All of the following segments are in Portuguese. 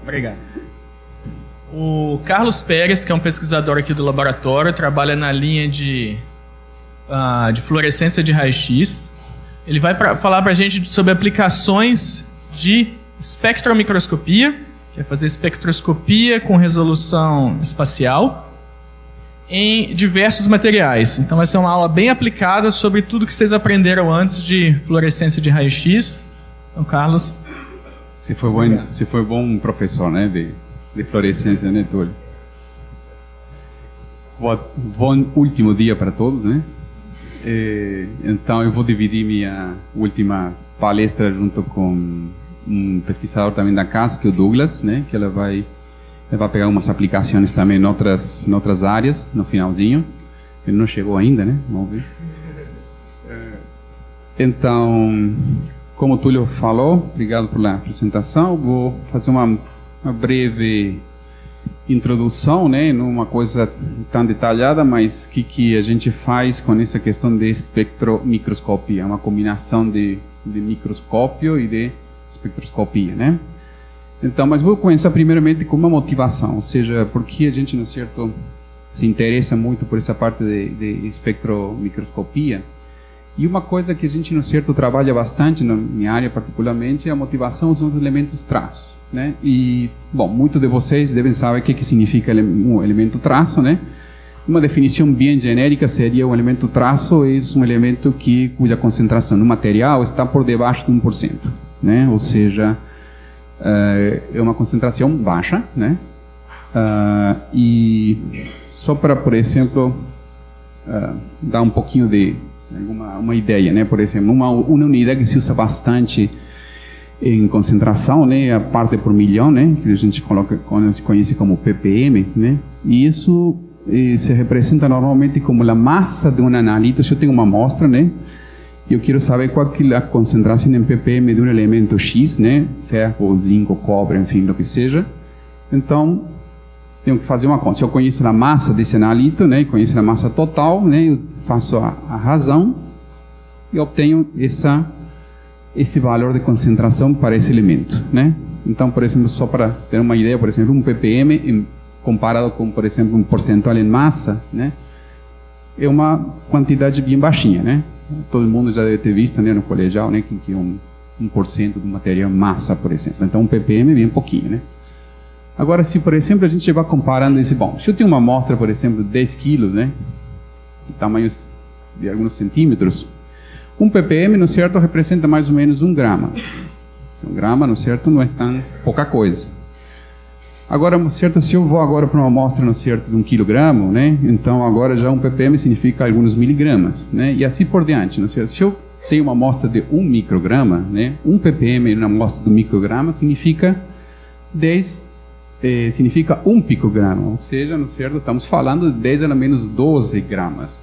Obrigado. O Carlos Pérez, que é um pesquisador aqui do laboratório, trabalha na linha de fluorescência de raio-x. Ele vai falar para a gente sobre aplicações de espectromicroscopia, que é fazer espectroscopia com resolução espacial em diversos materiais. Então vai ser uma aula bem aplicada sobre tudo que vocês aprenderam antes de fluorescência de raio-x. Então, Carlos... Você foi bom professor, né, de fluorescência, né, Túlio? Bom último dia para todos, né? Então eu vou dividir minha última palestra junto com um pesquisador também da casa, que é o Douglas, né? Que ele vai pegar umas aplicações também em outras áreas no finalzinho. Ele não chegou ainda, né? Vamos ver. Então, como o Túlio falou, obrigado pela apresentação. Vou fazer uma breve introdução, né? Não uma coisa tão detalhada, mas que a gente faz com essa questão de espectromicroscopia, uma combinação de microscópio e de espectroscopia, né? Então, mas vou começar primeiramente com uma motivação, ou seja, por que a gente, não é certo, se interessa muito por essa parte de espectromicroscopia. E uma coisa que a gente, não é certo, trabalha bastante na minha área particularmente, é a motivação são os elementos traços, né? E, bom, muitos de vocês devem saber o que significa um elemento traço, né? Uma definição bem genérica seria um elemento traço é um elemento cuja concentração no material está por debaixo de 1%, né? Ou seja, é uma concentração baixa, né? E só para, por exemplo, dar um pouquinho de uma ideia, né? Por exemplo, uma unidade que se usa bastante em concentração, né? A parte por milhão, né? Que a gente conhece como ppm, né? E isso se representa normalmente como a massa de um nanolito. Se eu tenho uma amostra, né? Eu quero saber qual é a concentração em ppm de um elemento X, né? Ferro, zinco, cobre, enfim, o que seja. Então, tenho que fazer uma conta. Se eu conheço a massa desse nanolito, né? Conheço a massa total, né? Eu faço a razão e obtenho esse valor de concentração para esse elemento, né? Então, por exemplo, só para ter uma ideia, por exemplo, um ppm comparado com, por exemplo, um percentual em massa, né? É uma quantidade bem baixinha, né? Todo mundo já deve ter visto, né, no colegial, né, que é 1% do material massa, por exemplo. Então, um ppm é bem pouquinho, né? Agora, se, por exemplo, a gente vai comparando esse... Bom, se eu tenho uma amostra, por exemplo, de 10 quilos, né? De tamanhos de alguns centímetros, um ppm, não é certo, representa mais ou menos 1 grama. 1 grama, não é certo, não é tão pouca coisa. Agora, não é certo, se eu vou agora para uma amostra, não é certo, de 1 quilograma, né? Então, agora já um ppm significa alguns miligramas, né? E assim por diante, não é certo? Se eu tenho uma amostra de 1 micrograma, né? 1 ppm na amostra de 1 micrograma significa 1 picograma, ou seja, não é certo, estamos falando de 10 a menos 12 gramas.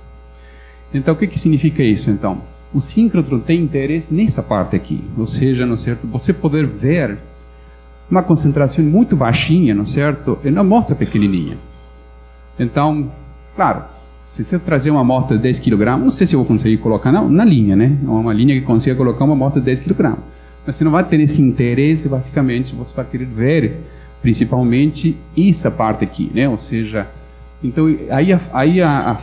Então, o que significa isso, então? O síncrotron tem interesse nessa parte aqui, ou seja, não é certo, você poder ver uma concentração muito baixinha, não é certo, em uma amostra pequenininha. Então, claro, se você trazer uma amostra de 10 kg, não sei se eu vou conseguir colocar na linha, né? Uma linha que consiga colocar uma amostra de 10 kg. Mas você não vai ter esse interesse, basicamente, você vai querer ver, principalmente, essa parte aqui, né? Ou seja, então, aí a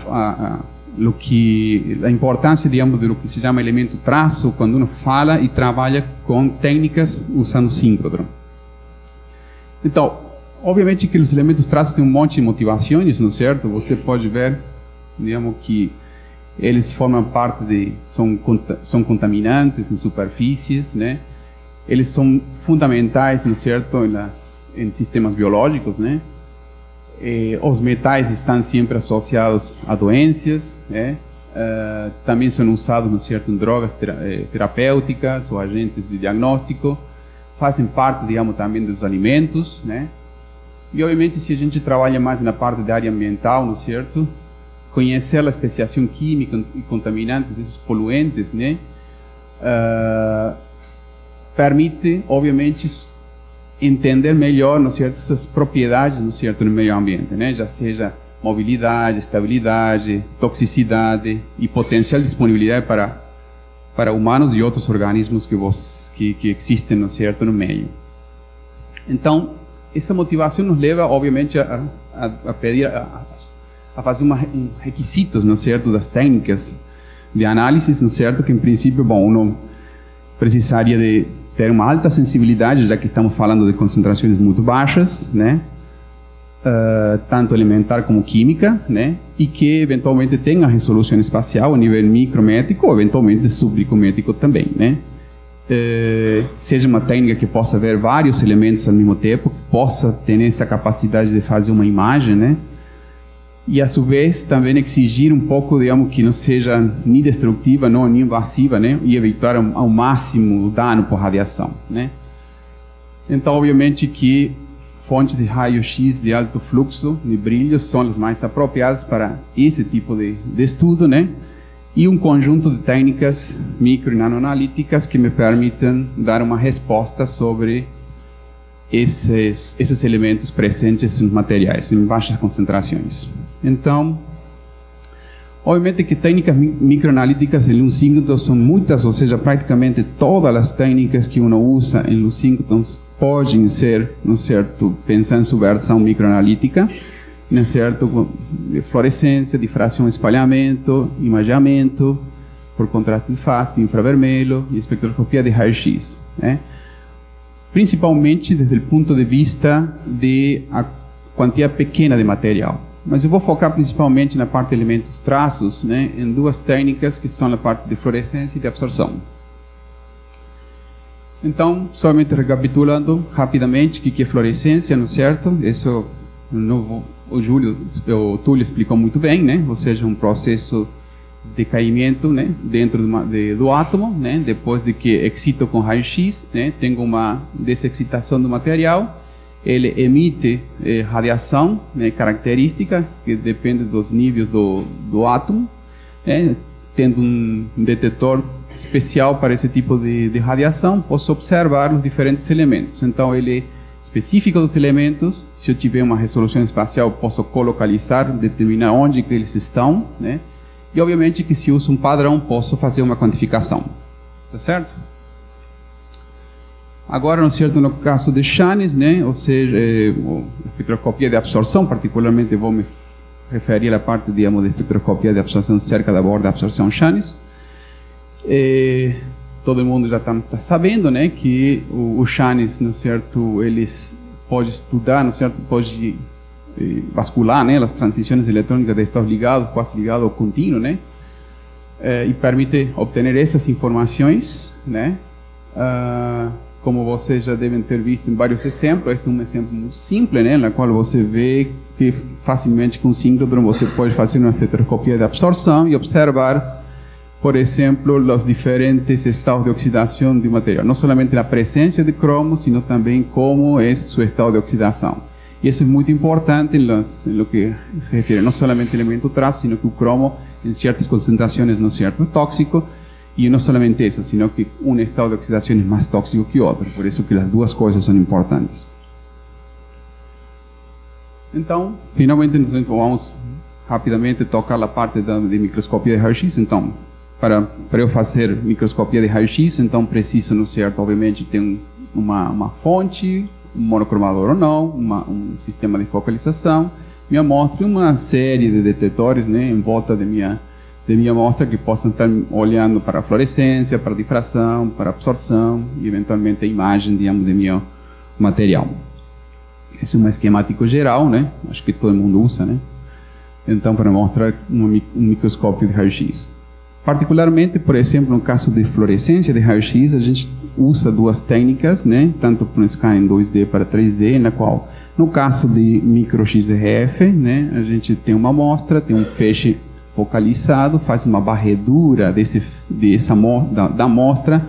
importância, digamos, do que se chama elemento traço, quando uno fala e trabalha com técnicas usando síncrotron. Então, obviamente que os elementos traços têm um monte de motivações, não é certo? Você pode ver, digamos, que eles formam parte são contaminantes em superfícies, né? Eles são fundamentais, não é certo, em sistemas biológicos, né? Os metais estão sempre associados a doenças, né? Também são usados, não é certo, em drogas terapêuticas ou agentes de diagnóstico, fazem parte, digamos, também dos alimentos, né? E, obviamente, se a gente trabalha mais na parte da área ambiental, não é certo? Conhecer a especiação química e contaminante desses poluentes, né? Permite, obviamente, entender melhor, não é certo, essas propriedades, não é certo, no meio ambiente, né? Já seja mobilidade, estabilidade, toxicidade e potencial disponibilidade para para humanos e outros organismos que existem, não é certo, no meio. Então, essa motivação nos leva, obviamente, a pedir, a fazer requisitos, não é certo, das técnicas de análise, não é certo, que em princípio, bom, uno precisaria de ter uma alta sensibilidade, já que estamos falando de concentrações muito baixas, né? Tanto elementar como química, né? E que eventualmente tenha resolução espacial a nível micrométrico ou eventualmente sublicométrico também, né? Seja uma técnica que possa ver vários elementos ao mesmo tempo, que possa ter essa capacidade de fazer uma imagem, né? E a sua vez também exigir um pouco, digamos, que não seja nem destrutiva, nem invasiva, né? E evitar ao máximo o dano por radiação, né? Então, obviamente que fontes de raio-x de alto fluxo de brilho são as mais apropriadas para esse tipo de estudo, né? E um conjunto de técnicas micro e nanoanalíticas que me permitem dar uma resposta sobre esses elementos presentes nos materiais em baixas concentrações. Então, obviamente que técnicas microanalíticas em luz síncrona são muitas, ou seja, praticamente todas as técnicas que uno usa em luz síncrona podem ser, não é certo, pensando em sua versão microanalítica, não é certo, de fluorescência, difração, espalhamento, imageamento, por contraste de fase, infravermelho e espectroscopia de raio-x, né? Principalmente desde o ponto de vista de a quantidade pequena de material. Mas eu vou focar principalmente na parte de elementos traços, né, em duas técnicas que são a parte de fluorescência e de absorção. Então, somente recapitulando rapidamente o que é fluorescência, não é certo? Isso o Túlio explicou muito bem, né? Ou seja, um processo de caimento, né, dentro do átomo, né, depois de que excito com raio-x, né, tenho uma desexcitação do material, ele emite radiação, né, característica que depende dos níveis do átomo, né, tendo um detetor especial para esse tipo de radiação, posso observar os diferentes elementos. Então, ele específico dos elementos, se eu tiver uma resolução espacial, posso colocalizar, determinar onde que eles estão, né? E obviamente que se uso um padrão, posso fazer uma quantificação. Tá certo? Agora, no certo, no caso de Shannes, né? Ou seja, a espectroscopia de absorção, particularmente vou me referir à parte, digamos, de espectroscopia de absorção cerca da borda de absorção Shannes. Todo mundo já está sabendo, né, que o Shannes, no certo, eles pode estudar, no certo, pode vascular, né, as transições eletrônicas de estado ligado, quase ligado ou contínuo, né, e permite obter essas informações, né. Como vocês já devem ter visto em vários exemplos, este é um exemplo muito simples, né, na qual você vê que facilmente com síncrono você pode fazer uma espectroscopia de absorção e observar, por exemplo, os diferentes estados de oxidação do material. Não somente a presença de cromo, sino também como é seu estado de oxidação. E isso é muito importante em lo que se refere não somente ao elemento traço, sino que o cromo, em certas concentrações, não é certo, tóxico. E não somente isso, sino que um estado de oxidação é mais tóxico que outro. Por isso que as duas coisas são importantes. Então, finalmente, nós vamos rapidamente tocar a parte de microscopia de raio-x. Então, para eu fazer microscopia de raio-x, então preciso, não certo, obviamente, ter uma fonte, um monocromador ou não, um sistema de focalização, minha amostra e uma série de detetores, né, em volta de minha amostra que possam estar olhando para a fluorescência, para a difração, para a absorção e eventualmente a imagem, digamos, de meu material. Esse é um esquemático geral, né? Acho que todo mundo usa, né? Então, para mostrar um microscópio de raio-x. Particularmente, por exemplo, no caso de fluorescência de raio-x, a gente usa duas técnicas, né? Tanto para um scan em 2D para 3D, na qual, no caso de micro-XRF, né? A gente tem uma amostra, tem um feixe focalizado, faz uma varredura da amostra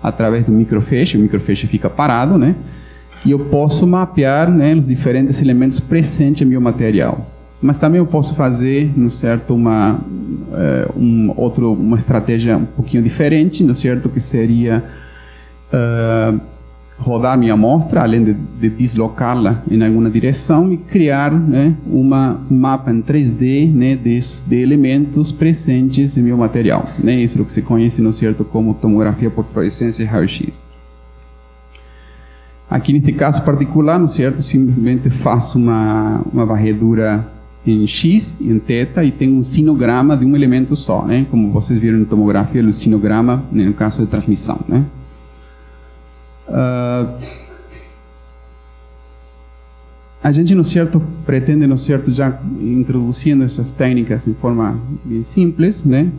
através do microfeixe, o microfeixe fica parado, né? E eu posso mapear, né, os diferentes elementos presentes em meu material. Mas também eu posso fazer, no certo, uma estratégia um pouquinho diferente, no certo, que seria rodar minha amostra, além de deslocá-la em alguma direção e criar, né, um mapa em 3D, né, de elementos presentes em meu material. Né? Isso é o que se conhece, não é certo, como tomografia por fluorescência e raio-x. Aqui, neste caso particular, não é certo, simplesmente faço uma varredura em X e em θ e tenho um sinograma de um elemento só, né? Como vocês viram na tomografia, o sinograma, né, no caso de transmissão, né? A gente, no certo, pretende, no certo, já introduzindo essas técnicas em forma bem simples, né?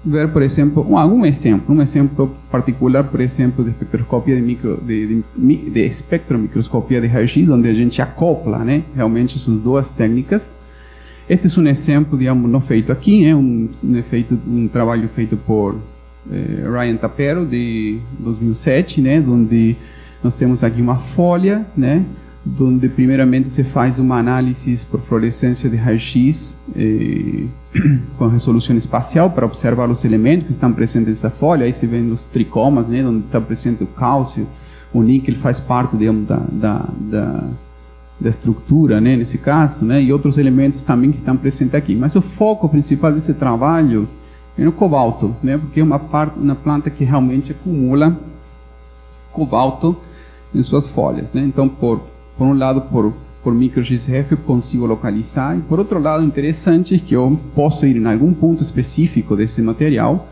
Ver, por exemplo, um exemplo particular, por exemplo, de espectroscopia de espectromicroscopia de raio-x, onde a gente acopla, né, realmente essas duas técnicas. Este é um exemplo, digamos, não feito aqui, é um trabalho feito por Ryan Tapero, de 2007, né, onde nós temos aqui uma folha, né, onde primeiramente se faz uma análise por fluorescência de raio-x com resolução espacial para observar os elementos que estão presentes nessa folha. Aí se vê os tricomas, né, onde está presente o cálcio, o níquel faz parte, digamos, da estrutura, né, nesse caso, né, e outros elementos também que estão presentes aqui. Mas o foco principal desse trabalho é no cobalto, né, porque é uma planta que realmente acumula cobalto em suas folhas, né. Então, por um lado, por micro-XRF eu consigo localizar, e por outro lado, interessante é que eu posso ir em algum ponto específico desse material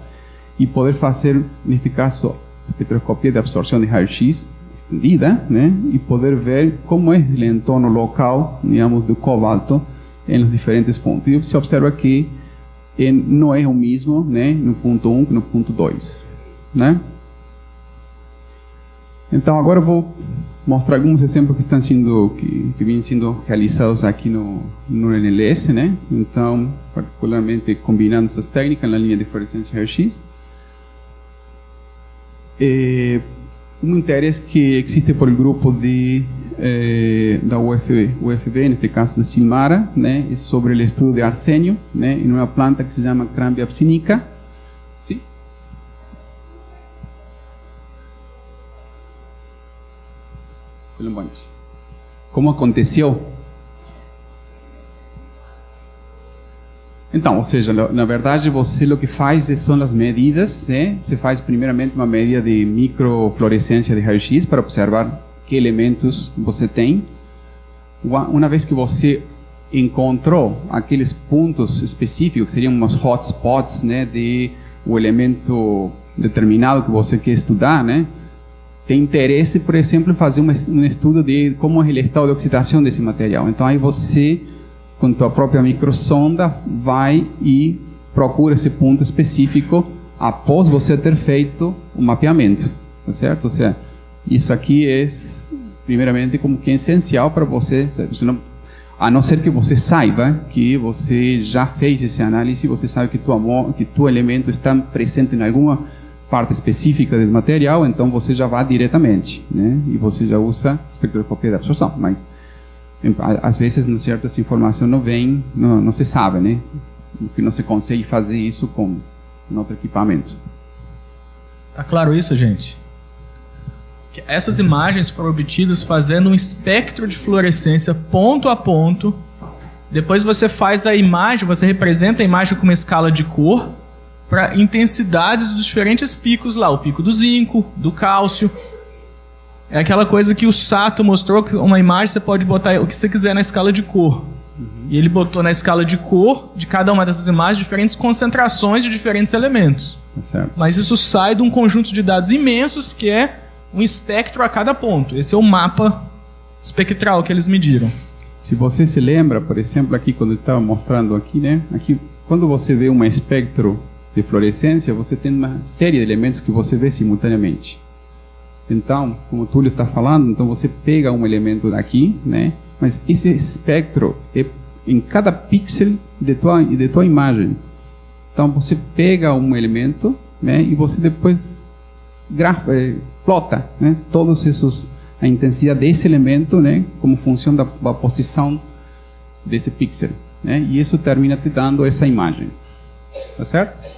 e poder fazer, neste caso, espectroscopia de absorção de raio-x estendida, né, e poder ver como é o entorno local, digamos, do cobalto em os diferentes pontos. E você observa que não é o mesmo, né, no ponto 1 que no ponto 2, né? Então agora eu vou mostrar alguns exemplos que vêm sendo realizados aqui no NLS, né? Então, particularmente combinando essas técnicas na linha de fluorescência raio-x. Um interesse que existe por grupo da UFB, neste caso da Silmara, né, é sobre o estudo de arsênio, né, em uma planta que se chama Crambia psinica. Sim? Como aconteceu? Então, ou seja, na verdade, você o que faz são as medidas, né? Você faz primeiramente uma medida de microfluorescência de raio-x para observar que elementos você tem. Uma vez que você encontrou aqueles pontos específicos, que seriam uns hotspots, né, de o elemento determinado que você quer estudar, né? Tem interesse, por exemplo, em fazer um estudo de como é o estado de oxidação desse material. Então, aí você, com a própria microsonda, vai e procura esse ponto específico após você ter feito o mapeamento, tá certo? Ou seja, isso aqui é, primeiramente, como que é essencial para você, a não ser que você saiba que você já fez essa análise, você sabe que tu elemento está presente em alguma parte específica do material, então você já vai diretamente, né? E você já usa espectroscopia de absorção, mas às vezes, não é certo, essa informação não vem, não se sabe, né? Porque não se consegue fazer isso com outro equipamento. Tá claro isso, gente? Que essas imagens foram obtidas fazendo um espectro de fluorescência ponto a ponto. Depois você faz a imagem, você representa a imagem com uma escala de cor para intensidades dos diferentes picos lá, o pico do zinco, do cálcio. É aquela coisa que o Sato mostrou, que uma imagem você pode botar o que você quiser na escala de cor. E ele botou na escala de cor de cada uma dessas imagens diferentes concentrações de diferentes elementos. Certo. Mas isso sai de um conjunto de dados imensos que é um espectro a cada ponto. Esse é o mapa espectral que eles mediram. Se você se lembra, por exemplo, aqui quando eu estava mostrando aqui, né? Aqui, quando você vê um espectro de fluorescência, você tem uma série de elementos que você vê simultaneamente. Então, como o Túlio está falando, então você pega um elemento daqui, né? Mas esse espectro é em cada pixel de tua imagem. Então você pega um elemento, né? E você depois plota, né? A intensidade desse elemento, né? Como função da posição desse pixel, né? E isso termina te dando essa imagem, tá certo?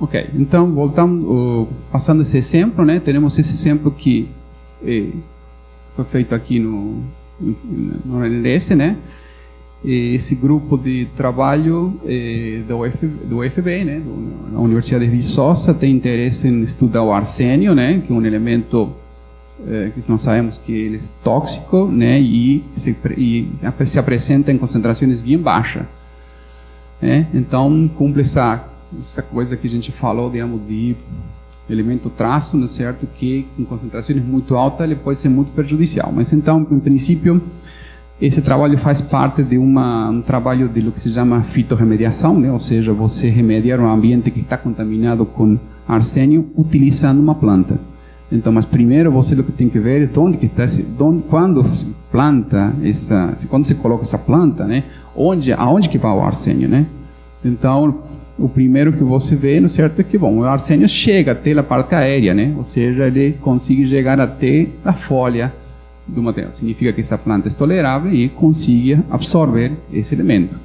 Ok, então voltamos, passando esse exemplo, né? Temos esse exemplo que foi feito aqui no NLS, né? Esse grupo de trabalho do UFB, né? Da Universidade de Viçosa, tem interesse em estudar o arsênio, né? Que é um elemento que nós sabemos que ele é tóxico, né? E se apresenta em concentrações bem baixas. Né? Então, cumpre essa coisa que a gente falou, digamos, de elemento traço, não é certo? Que em concentrações muito altas ele pode ser muito prejudicial. Mas então, em princípio, esse trabalho faz parte de um trabalho de lo que se chama fitorremediação, né? Ou seja, você remediar um ambiente que está contaminado com arsênio utilizando uma planta. Então, mas primeiro você o que tem que ver é onde que está, quando se planta quando se coloca essa planta, né? Aonde que vai o arsênio, né? Então, o primeiro que você vê, não é certo, é que o arsênio chega até a parte aérea, né? Ou seja, ele consegue chegar até a folha do material. Significa que essa planta é tolerável e consiga absorver esse elemento.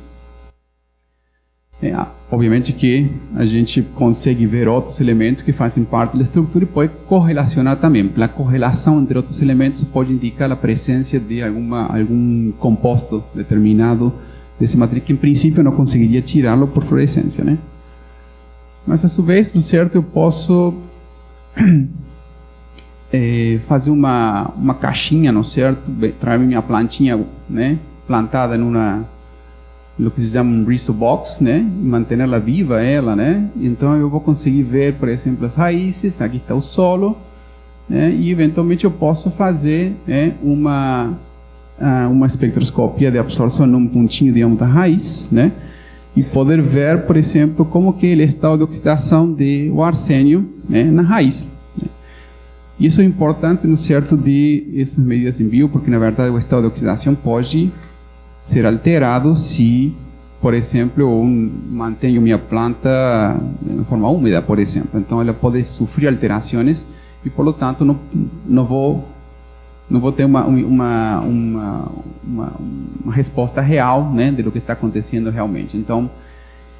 Obviamente que a gente consegue ver outros elementos que fazem parte da estrutura e pode correlacionar também. A correlação entre outros elementos pode indicar a presença de algum composto determinado desse material que, em princípio, não conseguiria tirá-lo por fluorescência, né? Mas, a sua vez, no certo, eu posso fazer uma caixinha, no certo? Trazer minha plantinha, né? Plantada no que se chama um Bristol Box, né? Manter ela viva, né? Então, eu vou conseguir ver, por exemplo, as raízes. Aqui está o solo, né? E, eventualmente, eu posso fazer, né, uma espectroscopia de absorção num pontinho, digamos, da raiz, né? E poder ver, por exemplo, como que ele está de oxidação do arsênio, né, na raiz. Né? Isso é importante, no certo, de essas medidas em bio, porque, na verdade, o estado de oxidação pode ser alterado se, por exemplo, eu mantenho minha planta de forma úmida, por exemplo. Então, ela pode sofrer alterações e, por lo tanto, não vou ter uma resposta real, né, de lo que está acontecendo realmente. Então,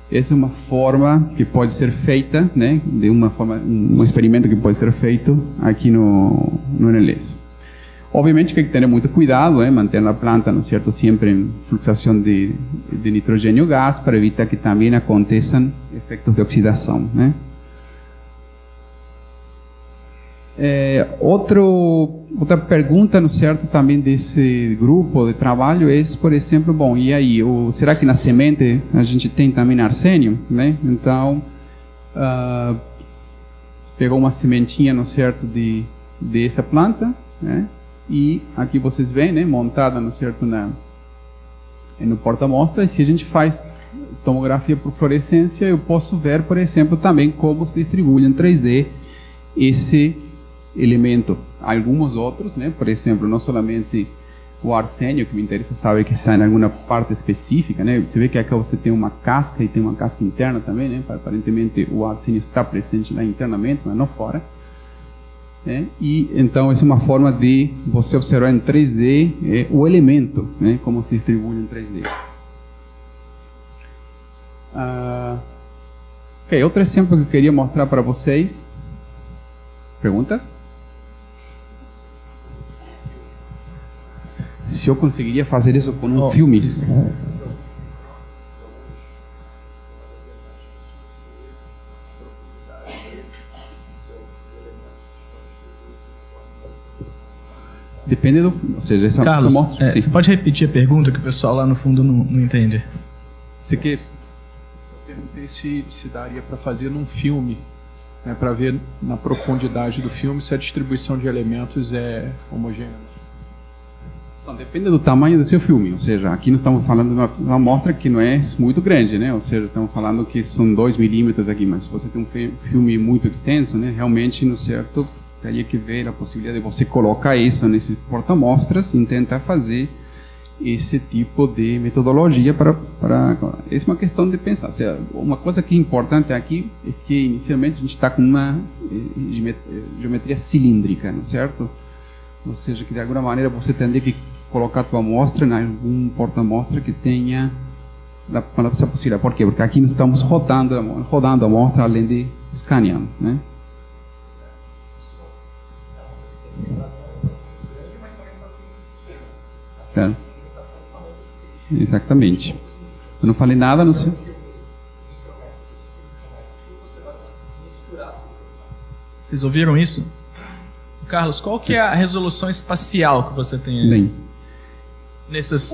essa é uma forma que pode ser feita, né, um experimento que pode ser feito aqui no NLS. Obviamente que tem que ter muito cuidado, manter a planta, não é certo, sempre em fluxação de nitrogênio e gás, para evitar que também aconteçam efeitos de oxidação, né. Outra pergunta, no certo, também desse grupo de trabalho é, por exemplo, e aí, será que na semente a gente tem também arsênio, né? Então, pegou uma sementinha, no certo, dessa planta, né? E aqui vocês veem, né, montada, no certo, no porta-amostra. E se a gente faz tomografia por fluorescência, eu posso ver, por exemplo, também como se distribui em 3D esse elemento. Alguns outros, né? Por exemplo, não somente o arsênio, que me interessa saber que está em alguma parte específica, né? Você vê que aqui você tem uma casca e tem uma casca interna também, né? Aparentemente o arsênio está presente lá internamente, mas não fora. Né? E então essa é uma forma de você observar em 3D o elemento, né? Como se distribui em 3D. Ok, outro exemplo que eu queria mostrar para vocês. Perguntas? Se eu conseguiria fazer isso com um filme. Isso. Depende do... Ou seja, Carlos, você pode repetir a pergunta que o pessoal lá no fundo não entende? Eu perguntei se daria para fazer num filme, né, para ver na profundidade do filme se a distribuição de elementos é homogênea. Então, depende do tamanho do seu filme, ou seja, aqui nós estamos falando de uma amostra que não é muito grande, né? Ou seja, estamos falando que são 2 milímetros aqui, mas se você tem um filme muito extenso, né, realmente, no certo, teria que ver a possibilidade de você colocar isso nesse porta-amostras e tentar fazer esse tipo de metodologia para essa é uma questão de pensar. Ou seja, uma coisa que é importante aqui é que inicialmente a gente está com uma geometria cilíndrica, não é certo? Ou seja, que de alguma maneira você teria que colocar a tua amostra em algum porta-amostra que tenha essa possibilidade. Por quê? Porque aqui nós estamos rodando a amostra além de escaneando, né? Tá. Exatamente. Eu não falei nada, não sei. Vocês ouviram isso? Carlos, qual que é a resolução espacial que você tem aí? Bem,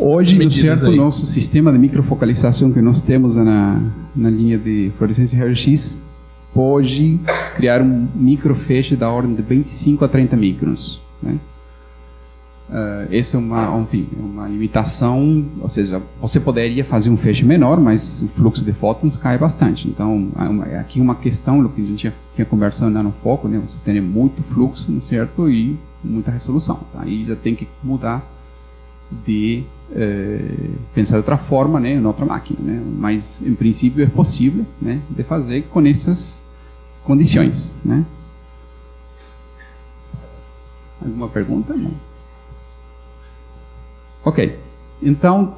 hoje, no certo, o nosso sistema de microfocalização que nós temos na linha de fluorescência raio-x pode criar um microfeixe da ordem de 25 a 30 microns, né? Essa é uma limitação, ou seja, você poderia fazer um feixe menor, mas o fluxo de fótons cai bastante. Então, aqui uma questão, o que a gente tinha conversado no nanofoco, né? Você tem muito fluxo, não é certo? E muita resolução. Tá? Aí já tem que mudar de pensar de outra forma, né? Em outra máquina, né? Mas, em princípio, é possível, né? De fazer com essas condições, né? Alguma pergunta? Não. Ok, então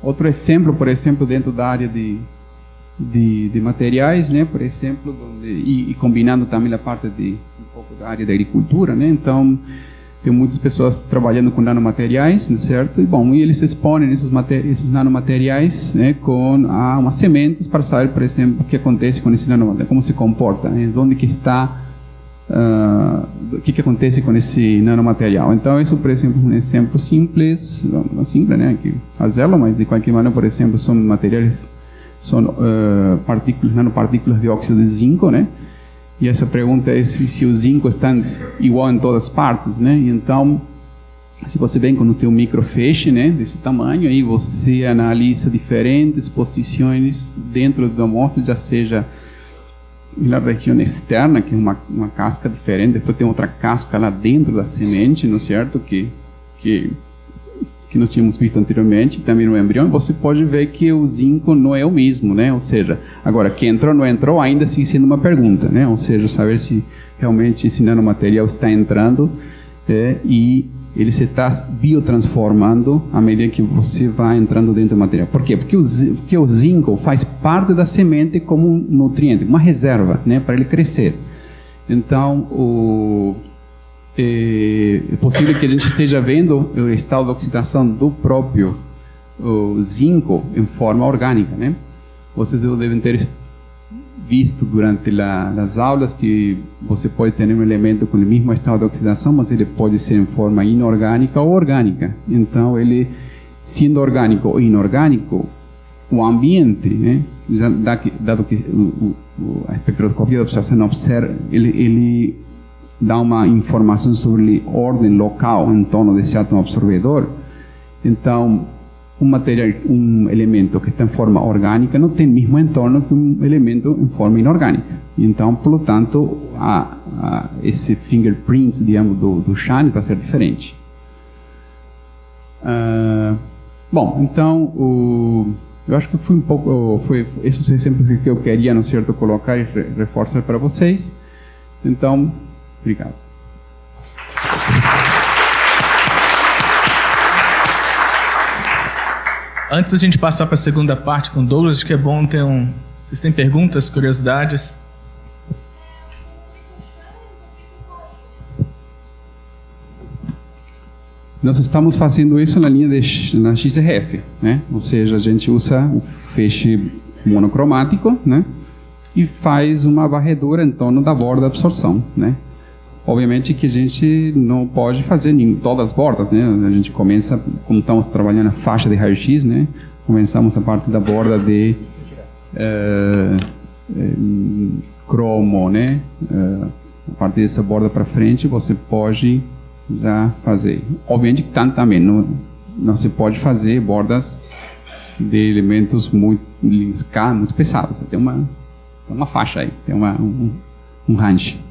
outro exemplo, por exemplo, dentro da área de materiais, né, por exemplo, e combinando também a parte um pouco da área da agricultura, né, então tem muitas pessoas trabalhando com nanomateriais, certo? E bom, eles expõem esses nanomateriais, né, com umas sementes para saber, por exemplo, o que acontece com esse nanomaterial, como se comporta, né, onde que está. O que acontece com esse nanomaterial. Então, isso, por exemplo, um exemplo simples, né, aqui fazê-lo, mas de qualquer maneira, por exemplo, são materiais, nanopartículas de óxido de zinco, né? E essa pergunta é se o zinco está igual em todas as partes, né? E então, se você vem com o teu microfeixe, né, desse tamanho, aí você analisa diferentes posições dentro da amostra, já seja na região externa, que é uma casca diferente, depois tem outra casca lá dentro da semente, não é certo? Que nós tínhamos visto anteriormente, também no embrião, você pode ver que o zinco não é o mesmo, né? Ou seja, agora, que entrou ou não entrou, ainda sigue sendo uma pergunta, né? Ou seja, saber se realmente esse nanomaterial está entrando e ele se está biotransformando à medida que você vai entrando dentro do material. Por quê? Porque o zinco faz parte da semente como um nutriente, uma reserva, né, para ele crescer. Então, é possível que a gente esteja vendo o estado de oxidação do próprio zinco em forma orgânica, né? Vocês devem ter visto durante as aulas que você pode ter um elemento com o mesmo estado de oxidação, mas ele pode ser em forma inorgânica ou orgânica. Então, ele, sendo orgânico ou inorgânico, o ambiente, né, dado que a espectroscopia de observação observa, ele dá uma informação sobre a ordem local em torno desse átomo absorvedor. Então, um elemento que está em forma orgânica não tem o mesmo entorno que um elemento em forma inorgânica. Então, portanto, esse fingerprint, digamos, do Shane vai ser diferente. Bom, então, eu acho que foi um pouco, esses exemplos que eu queria, não certo, colocar e reforçar para vocês. Então, obrigado. Antes da gente passar para a segunda parte com o Douglas, acho que é bom ter Vocês têm perguntas, curiosidades? Nós estamos fazendo isso na linha na XRF, né? Ou seja, a gente usa o feixe monocromático, né? E faz uma varredura em torno da borda da absorção, né? Obviamente que a gente não pode fazer em todas as bordas, né? A gente começa, como estamos trabalhando a faixa de raio-x, né? Começamos a parte da borda de cromo, né? A partir dessa borda para frente, você pode já fazer. Obviamente que também não se pode fazer bordas de elementos muito pesados. Tem uma faixa aí, tem um range.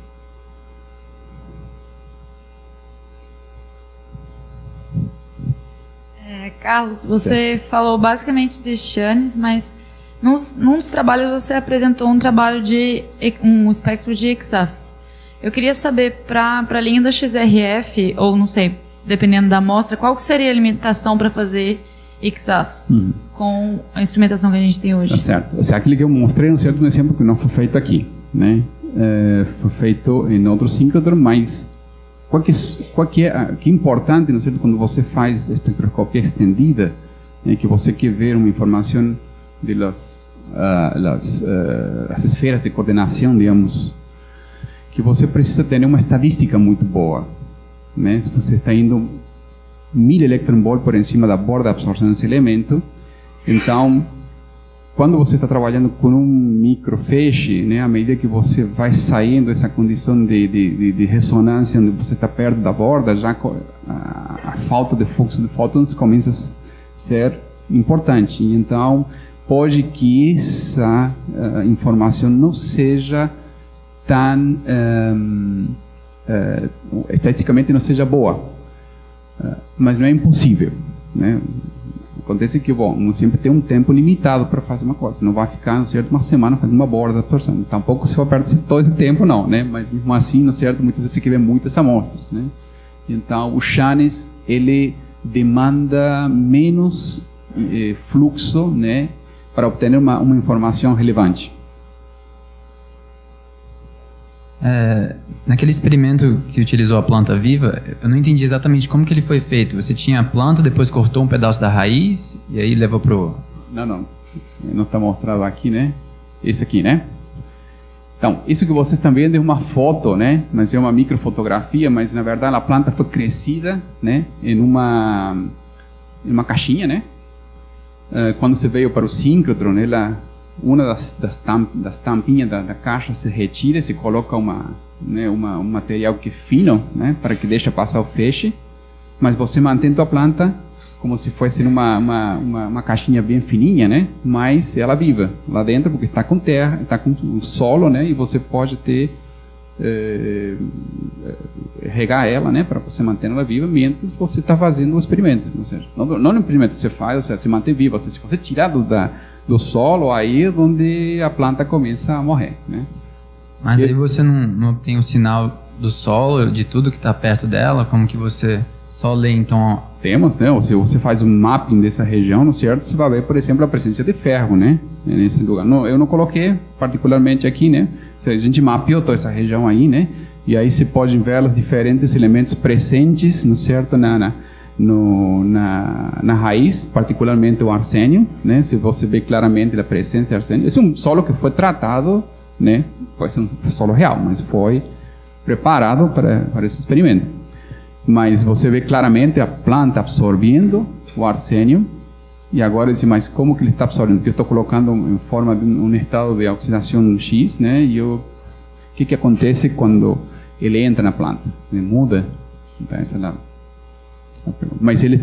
Carlos, você falou basicamente de Chanes, mas num dos trabalhos você apresentou um trabalho de um espectro de EXAFs. Eu queria saber, para a linha da XRF, ou não sei, dependendo da amostra, qual que seria a limitação para fazer XAFs com a instrumentação que a gente tem hoje? Tá certo. Aquilo que eu mostrei, não certo, um exemplo que não foi feito aqui, né? Foi feito em outro síncrotron, mas que é importante, não certo, quando você faz espectroscopia estendida, né, que você quer ver uma informação das as esferas de coordenação, digamos, que você precisa ter uma estadística muito boa, né? Se você está indo 1000 electron-volt por cima da borda de absorção desse elemento, então, quando você está trabalhando com um microfeixe, né, à medida que você vai saindo dessa condição de ressonância, onde você está perto da borda, já a falta de fluxo de fótons começa a ser importante. E então, pode que essa informação não seja tão esteticamente não seja boa, mas não é impossível, né? Acontece que, bom, sempre tem um tempo limitado para fazer uma coisa. Não vai ficar, não certo, uma semana fazendo uma borda da torção. Tampouco se vai perder todo esse tempo, não, né? Mas mesmo assim, não certo, muitas vezes você quer ver muitas amostras, né? Então, o Chanes, ele demanda menos fluxo, né, para obter uma informação relevante. Naquele experimento que utilizou a planta viva, eu não entendi exatamente como que ele foi feito. Você tinha a planta, depois cortou um pedaço da raiz e aí levou pro... Não está mostrado aqui, né? Esse aqui, né? Então, isso que vocês estão vendo é uma foto, né? Mas é uma microfotografia, mas na verdade a planta foi crescida, né? Em uma caixinha, né? Quando você veio para o síncrotron, uma das tampinhas da caixa se retira, se coloca um material que é fino, né, para que deixe passar o feixe, mas você mantém a planta como se fosse uma caixinha bem fininha, né, mas ela viva lá dentro, porque está com terra, está com o solo, né, e você pode regar ela, né, para você manter ela viva, enquanto você está fazendo o experimento. Ou seja, não no experimento você faz, ou seja, se mantém viva. Se você tirar do solo, aí é onde a planta começa a morrer, né? Mas aí você não obtém o sinal do solo, de tudo que está perto dela, como que você só lê, então... Temos, né? Se você faz um mapping dessa região, não certo? Você vai ver, por exemplo, a presença de ferro, né? Nesse lugar. Eu não coloquei particularmente aqui, né? A gente mapeou toda essa região aí, né? E aí você pode ver os diferentes elementos presentes, não certo? Na raiz, particularmente o arsênio, né? Se você vê claramente a presença de arsênio. Esse é um solo que foi tratado, né? Pode ser um solo real, mas foi preparado para esse experimento. Mas você vê claramente a planta absorvendo o arsênio. E agora diz, mas como que ele está absorvendo? Porque eu estou colocando em forma de um estado de oxidação X, né? E o que acontece quando ele entra na planta? Ele muda. Então, essa é mas ele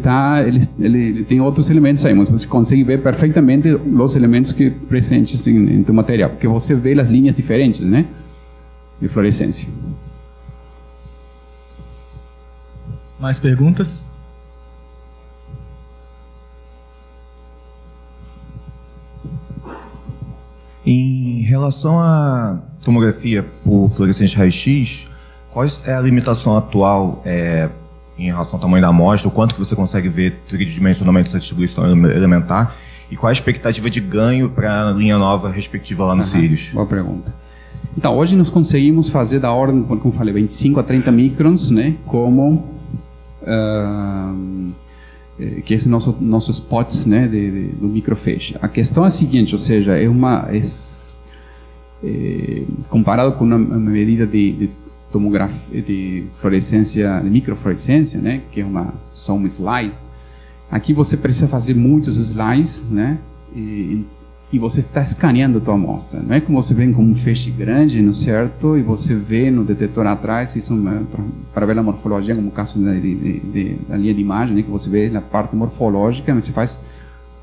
tem outros elementos aí, mas você consegue ver perfeitamente os elementos que presentes em teu material, porque você vê as linhas diferentes, né, de fluorescência. Mais perguntas? Em relação à tomografia por fluorescência raio-x, qual é a limitação atual em relação ao tamanho da amostra, o quanto que você consegue ver tridimensionalmente essa distribuição elementar e qual a expectativa de ganho para a linha nova respectiva lá no Sirius? Boa pergunta. Então, hoje nós conseguimos fazer da ordem, como eu falei, 25 a 30 microns, né, como que esse nosso spots, né, do microfeixe. A questão é a seguinte, ou seja, comparado com uma medida de tomografia de fluorescência, de microfluorescência, né, que é só um slide. Aqui você precisa fazer muitos slides, né, e você está escaneando a tua amostra. Não é como você vem com um feixe grande, não é certo? E você vê no detetor atrás, isso para ver a morfologia, como o caso da linha de imagem, né, que você vê na parte morfológica, mas você faz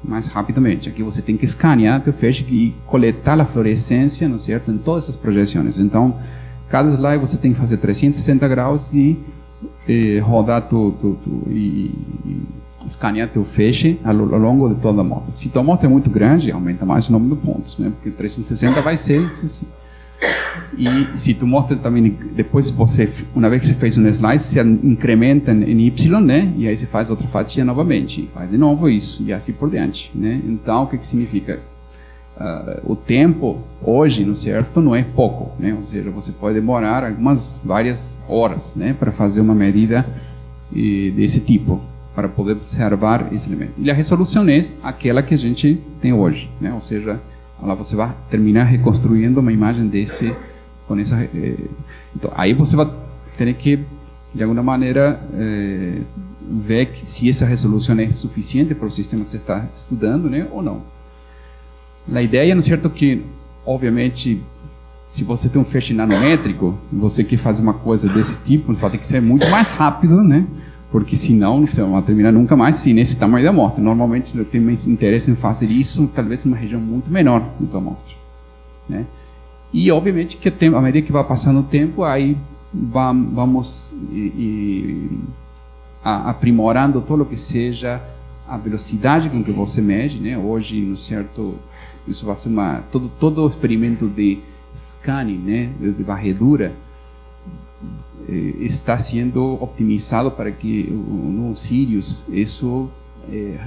mais rapidamente. Aqui você tem que escanear teu feixe e coletar a fluorescência, não é certo, em todas essas projeções. Então, cada slide você tem que fazer 360 graus e rodar e escanear teu feixe ao longo de toda a amostra. Se tua amostra é muito grande, aumenta mais o número de pontos, né? Porque 360 vai ser E se tu mostra também, depois você, uma vez que você fez um slice, você incrementa em Y, né? E aí você faz outra fatia novamente, faz de novo isso, e assim por diante, né? Então, o que significa? O tempo, hoje, no certo, não é pouco, né? Ou seja, você pode demorar várias horas, né? Para fazer uma medida desse tipo, para poder observar esse elemento. E a resolução é aquela que a gente tem hoje, né? Ou seja, lá você vai terminar reconstruindo uma imagem desse, com essa... Então, aí você vai ter que, de alguma maneira, ver se essa resolução é suficiente para o sistema que você está estudando, né? Ou não. A ideia, não é certo, que, obviamente, se você tem um feixe nanométrico, você quer fazer uma coisa desse tipo, você vai ter que ser muito mais rápido, né? Porque senão você não vai terminar nunca mais se nesse tamanho da amostra. Normalmente eu tenho mais interesse em fazer isso, talvez em uma região muito menor da tua amostra, né? E obviamente que à medida que vai passando o tempo, aí vamos aprimorando todo o que seja a velocidade com que você mede, né? Hoje, no certo, isso vai ser todo o experimento de scanning, né? De varredura, está sendo optimizado para que no Sirius isso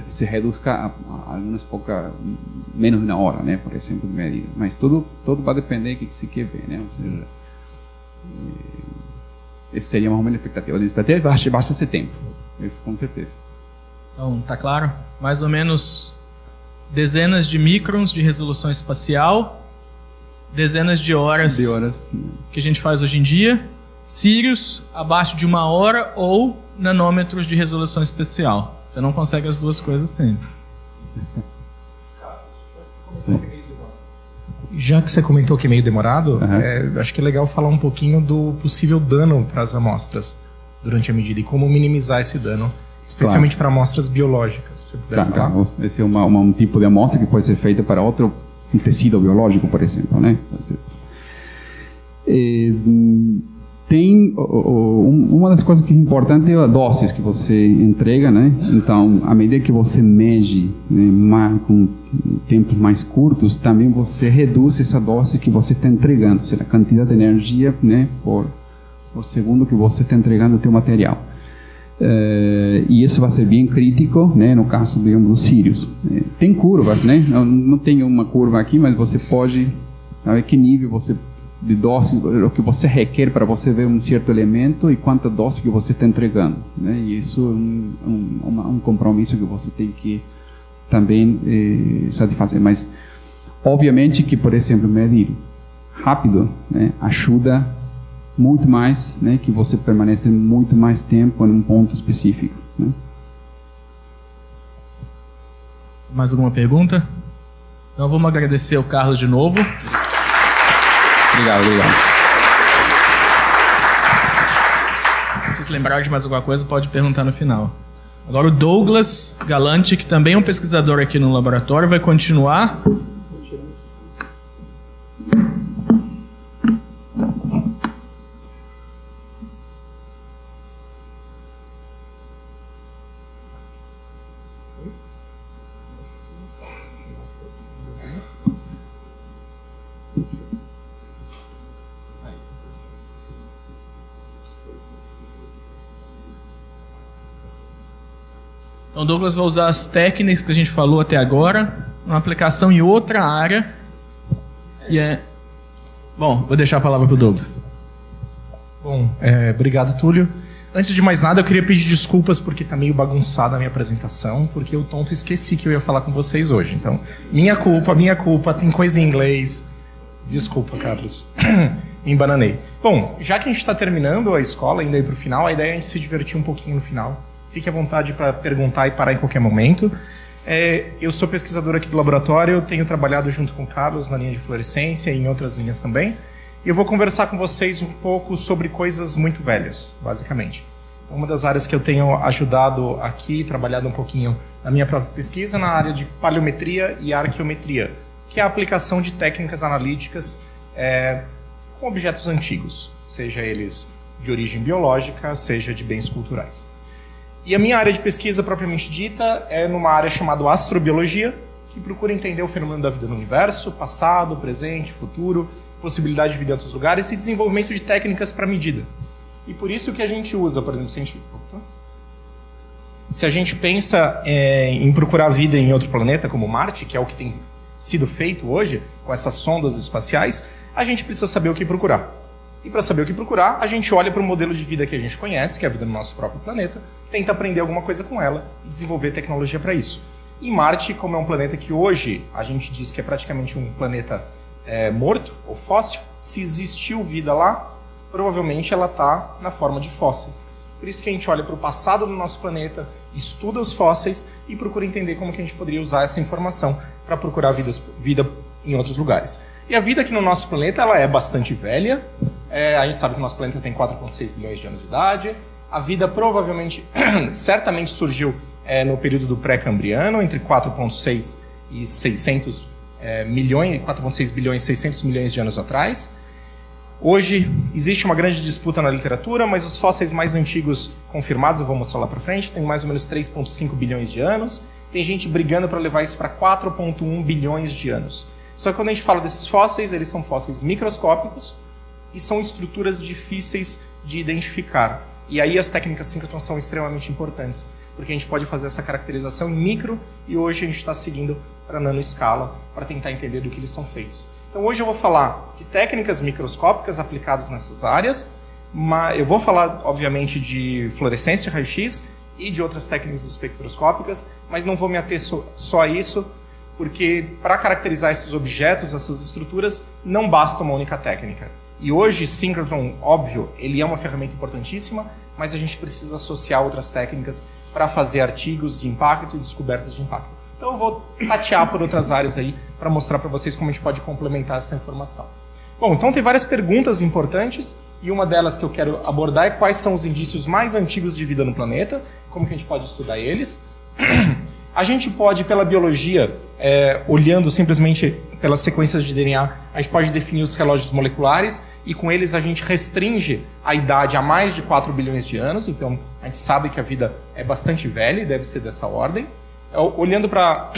se reduzca a algumas menos de uma hora, né, por exemplo, de medida. Mas tudo vai depender do que se quer ver, né? Ou seja, esse seria mais ou menos a expectativa. A expectativa basta esse tempo, isso com certeza. Então, tá claro? Mais ou menos dezenas de microns de resolução espacial, dezenas de horas que a gente faz hoje em dia. Sirius abaixo de 1 hora ou nanômetros de resolução especial. Você não consegue as duas coisas sempre. Sim. Já que você comentou que é meio demorado, acho que é legal falar um pouquinho do possível dano para as amostras durante a medida e como minimizar esse dano, especialmente para amostras biológicas. Se você puder falar. Esse é um tipo de amostra que pode ser feita para outro tecido biológico, por exemplo, né? Tem uma das coisas que é importante é a dose que você entrega, né? Então, à medida que você mede, né, com tempos mais curtos, também você reduz essa dose que você está entregando, ou seja, a quantidade de energia, né, por segundo que você está entregando o teu material. E isso vai ser bem crítico, né, no caso, digamos, do Sirius. Tem curvas, né? Não tem uma curva aqui, mas você pode saber que nível de dose, o que você requer para você ver um certo elemento e quanta dose que você está entregando, né? E isso é um compromisso que você tem que também satisfazer. Mas, obviamente que, por exemplo, medir rápido, né, ajuda muito mais, né, que você permanece muito mais tempo em um ponto específico, né? Mais alguma pergunta? Então vamos agradecer ao Carlos de novo. Obrigado. Se vocês lembrarem de mais alguma coisa, pode perguntar no final. Agora o Douglas Galante, que também é um pesquisador aqui no laboratório, vai continuar. Então, Douglas vai usar as técnicas que a gente falou até agora, uma aplicação em outra área, que é... Bom, vou deixar a palavra para o Douglas. Bom, obrigado, Túlio. Antes de mais nada, eu queria pedir desculpas porque está meio bagunçada a minha apresentação, porque eu tonto esqueci que eu ia falar com vocês hoje. Então, minha culpa, tem coisa em inglês. Desculpa, Carlos. Me embananei. Bom, já que a gente está terminando a escola, indo aí para o final, a ideia é a gente se divertir um pouquinho no final. Fique à vontade para perguntar e parar em qualquer momento. Eu sou pesquisador aqui do laboratório, eu tenho trabalhado junto com o Carlos na linha de fluorescência e em outras linhas também. E eu vou conversar com vocês um pouco sobre coisas muito velhas, basicamente. Uma das áreas que eu tenho ajudado aqui, trabalhado um pouquinho na minha própria pesquisa, na área de paleometria e arqueometria, que é a aplicação de técnicas analíticas com objetos antigos, seja eles de origem biológica, seja de bens culturais. E a minha área de pesquisa, propriamente dita, é numa área chamada astrobiologia, que procura entender o fenômeno da vida no universo, passado, presente, futuro, possibilidade de vida em outros lugares e desenvolvimento de técnicas para medida. E por isso que a gente usa, por exemplo, se a gente pensa em procurar vida em outro planeta, como Marte, que é o que tem sido feito hoje com essas sondas espaciais, a gente precisa saber o que procurar. E para saber o que procurar, a gente olha para o modelo de vida que a gente conhece, que é a vida no nosso próprio planeta, tenta aprender alguma coisa com ela e desenvolver tecnologia para isso. E Marte, como é um planeta que hoje a gente diz que é praticamente um planeta morto ou fóssil, se existiu vida lá, provavelmente ela está na forma de fósseis. Por isso que a gente olha para o passado do nosso planeta, estuda os fósseis e procura entender como que a gente poderia usar essa informação para procurar vida em outros lugares. E a vida aqui no nosso planeta ela é bastante velha. A gente sabe que o nosso planeta tem 4,6 bilhões de anos de idade. A vida provavelmente, certamente surgiu no período do pré-cambriano, entre 4,6 e 600 milhões, 4,6 bilhões e 600 milhões de anos atrás. Hoje existe uma grande disputa na literatura, mas os fósseis mais antigos confirmados, eu vou mostrar lá para frente, tem mais ou menos 3,5 bilhões de anos. Tem gente brigando para levar isso para 4,1 bilhões de anos. Só que quando a gente fala desses fósseis, eles são fósseis microscópicos e são estruturas difíceis de identificar. E aí as técnicas síncrotron são extremamente importantes, porque a gente pode fazer essa caracterização em micro e hoje a gente está seguindo para nanoescala para tentar entender do que eles são feitos. Então hoje eu vou falar de técnicas microscópicas aplicadas nessas áreas, mas eu vou falar, obviamente, de fluorescência de raio-x e de outras técnicas espectroscópicas, mas não vou me ater só a isso, porque para caracterizar esses objetos, essas estruturas, não basta uma única técnica. E hoje, síncrotron, óbvio, ele é uma ferramenta importantíssima, mas a gente precisa associar outras técnicas para fazer artigos de impacto e descobertas de impacto. Então eu vou tatear por outras áreas aí para mostrar para vocês como a gente pode complementar essa informação. Bom, então tem várias perguntas importantes e uma delas que eu quero abordar é quais são os indícios mais antigos de vida no planeta, como que a gente pode estudar eles. A gente pode, pela biologia, olhando simplesmente pelas sequências de DNA, a gente pode definir os relógios moleculares e com eles a gente restringe a idade a mais de 4 bilhões de anos, então a gente sabe que a vida é bastante velha e deve ser dessa ordem. Olhando para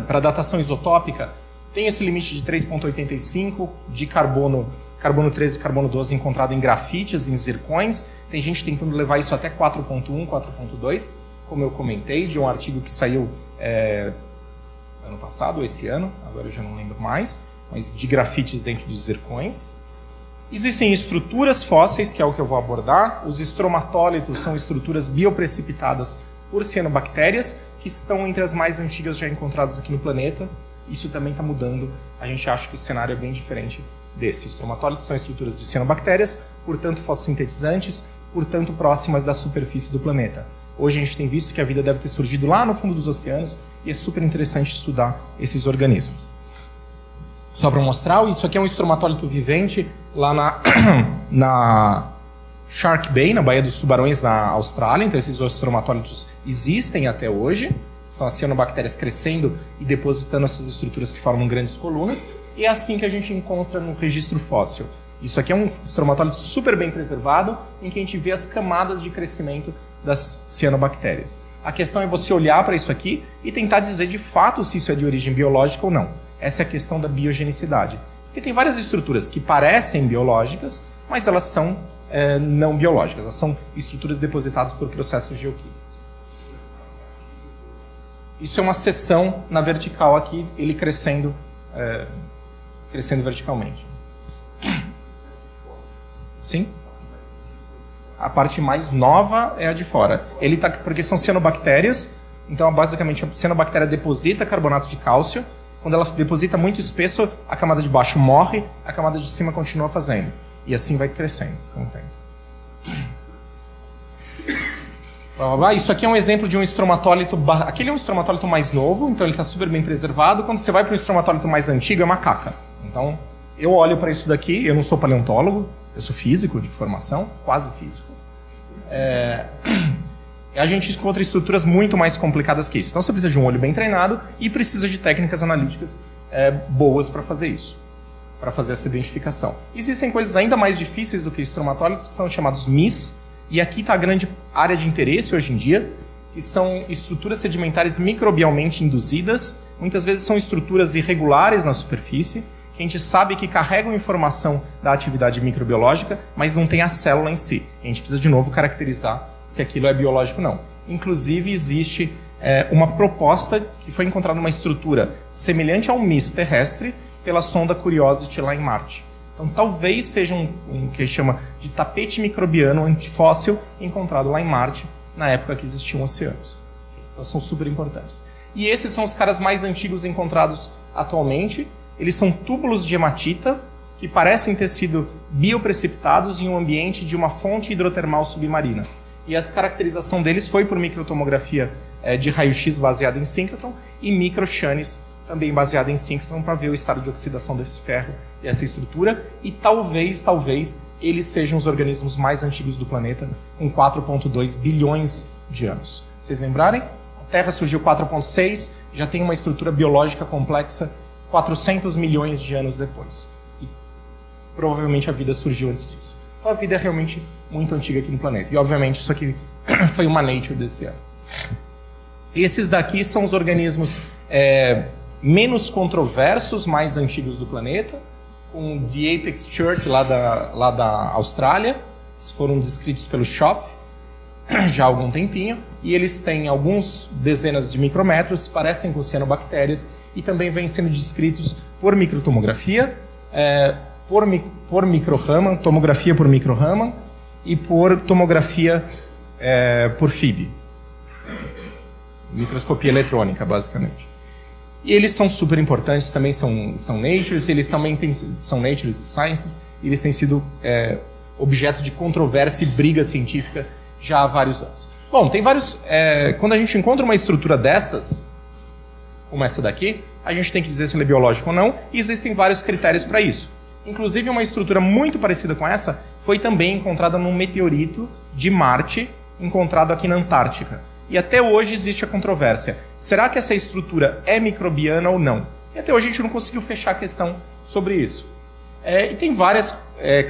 a datação isotópica, tem esse limite de 3,85 de carbono 13 e carbono 12 encontrado em grafites, em zircões. Tem gente tentando levar isso até 4,1, 4,2, como eu comentei, de um artigo que saiu ano passado, esse ano, agora eu já não lembro mais, mas de grafites dentro dos zircões. Existem estruturas fósseis, que é o que eu vou abordar. Os estromatólitos são estruturas bioprecipitadas por cianobactérias, que estão entre as mais antigas já encontradas aqui no planeta. Isso também está mudando. A gente acha que o cenário é bem diferente desse. Estromatólitos são estruturas de cianobactérias, portanto fotossintetizantes, portanto próximas da superfície do planeta. Hoje a gente tem visto que a vida deve ter surgido lá no fundo dos oceanos e é super interessante estudar esses organismos. Só para mostrar, isso aqui é um estromatólito vivente lá na Shark Bay, na Baía dos Tubarões, na Austrália. Então esses estromatólitos existem até hoje. São as cianobactérias crescendo e depositando essas estruturas que formam grandes colunas. E é assim que a gente encontra no registro fóssil. Isso aqui é um estromatólito super bem preservado, em que a gente vê as camadas de crescimento das cianobactérias. A questão é você olhar para isso aqui e tentar dizer de fato se isso é de origem biológica ou não. Essa é a questão da biogenicidade. Porque tem várias estruturas que parecem biológicas, mas elas são não biológicas. Elas são estruturas depositadas por processos geoquímicos. Isso é uma seção na vertical aqui, ele crescendo verticalmente. Sim? A parte mais nova é a de fora. Ele tá, porque são cianobactérias, então basicamente a cianobactéria deposita carbonato de cálcio. Quando ela deposita muito espesso, a camada de baixo morre, a camada de cima continua fazendo. E assim vai crescendo com o tempo. Isso aqui é um exemplo de um estromatólito. Aquele é um estromatólito mais novo, então ele está super bem preservado. Quando você vai para um estromatólito mais antigo, é macaca. Então, eu olho para isso daqui, eu não sou paleontólogo, eu sou físico de formação, quase físico. A gente encontra estruturas muito mais complicadas que isso. Então, você precisa de um olho bem treinado e precisa de técnicas analíticas boas para fazer isso, para fazer essa identificação. Existem coisas ainda mais difíceis do que estromatólitos, que são chamados MIS, e aqui está a grande área de interesse hoje em dia, que são estruturas sedimentares microbialmente induzidas. Muitas vezes são estruturas irregulares na superfície, que que a gente sabe que carregam informação da atividade microbiológica, mas não tem a célula em si. A gente precisa, de novo, caracterizar se aquilo é biológico ou não. Inclusive, existe uma proposta que foi encontrada uma estrutura semelhante a um MIS terrestre pela sonda Curiosity lá em Marte. Então, talvez seja um que chama de tapete microbiano antifóssil encontrado lá em Marte, na época que existiam oceanos. Então, são super importantes. E esses são os caras mais antigos encontrados atualmente. Eles são túbulos de hematita que parecem ter sido bioprecipitados em um ambiente de uma fonte hidrotermal submarina. E a caracterização deles foi por microtomografia de raio-x baseada em síncrotron e microchanes também baseada em síncrotron para ver o estado de oxidação desse ferro e essa estrutura. E talvez eles sejam os organismos mais antigos do planeta, com 4,2 bilhões de anos. Vocês lembrarem? A Terra surgiu 4,6, já tem uma estrutura biológica complexa 400 milhões de anos depois. E provavelmente a vida surgiu antes disso. Então a vida é realmente muito antiga aqui no planeta. E obviamente isso aqui foi uma Nature desse ano. Esses daqui são os organismos menos controversos, mais antigos do planeta, com The Apex Chert lá da Austrália. Eles foram descritos pelo Schoff já há algum tempinho. E eles têm alguns dezenas de micrômetros, parecem com cianobactérias, e também vêm sendo descritos por microtomografia, por micro-Raman, tomografia por micro-Raman, e por tomografia por FIB. Microscopia eletrônica, basicamente. E eles são super importantes, também são Natures, eles também são Natures e Sciences, e eles têm sido objeto de controvérsia e briga científica já há vários anos. Bom, tem vários... quando a gente encontra uma estrutura dessas, como essa daqui, a gente tem que dizer se ela é biológica ou não, e existem vários critérios para isso. Inclusive, uma estrutura muito parecida com essa foi também encontrada num meteorito de Marte, encontrado aqui na Antártica. E até hoje existe a controvérsia. Será que essa estrutura é microbiana ou não? E até hoje a gente não conseguiu fechar a questão sobre isso. E tem várias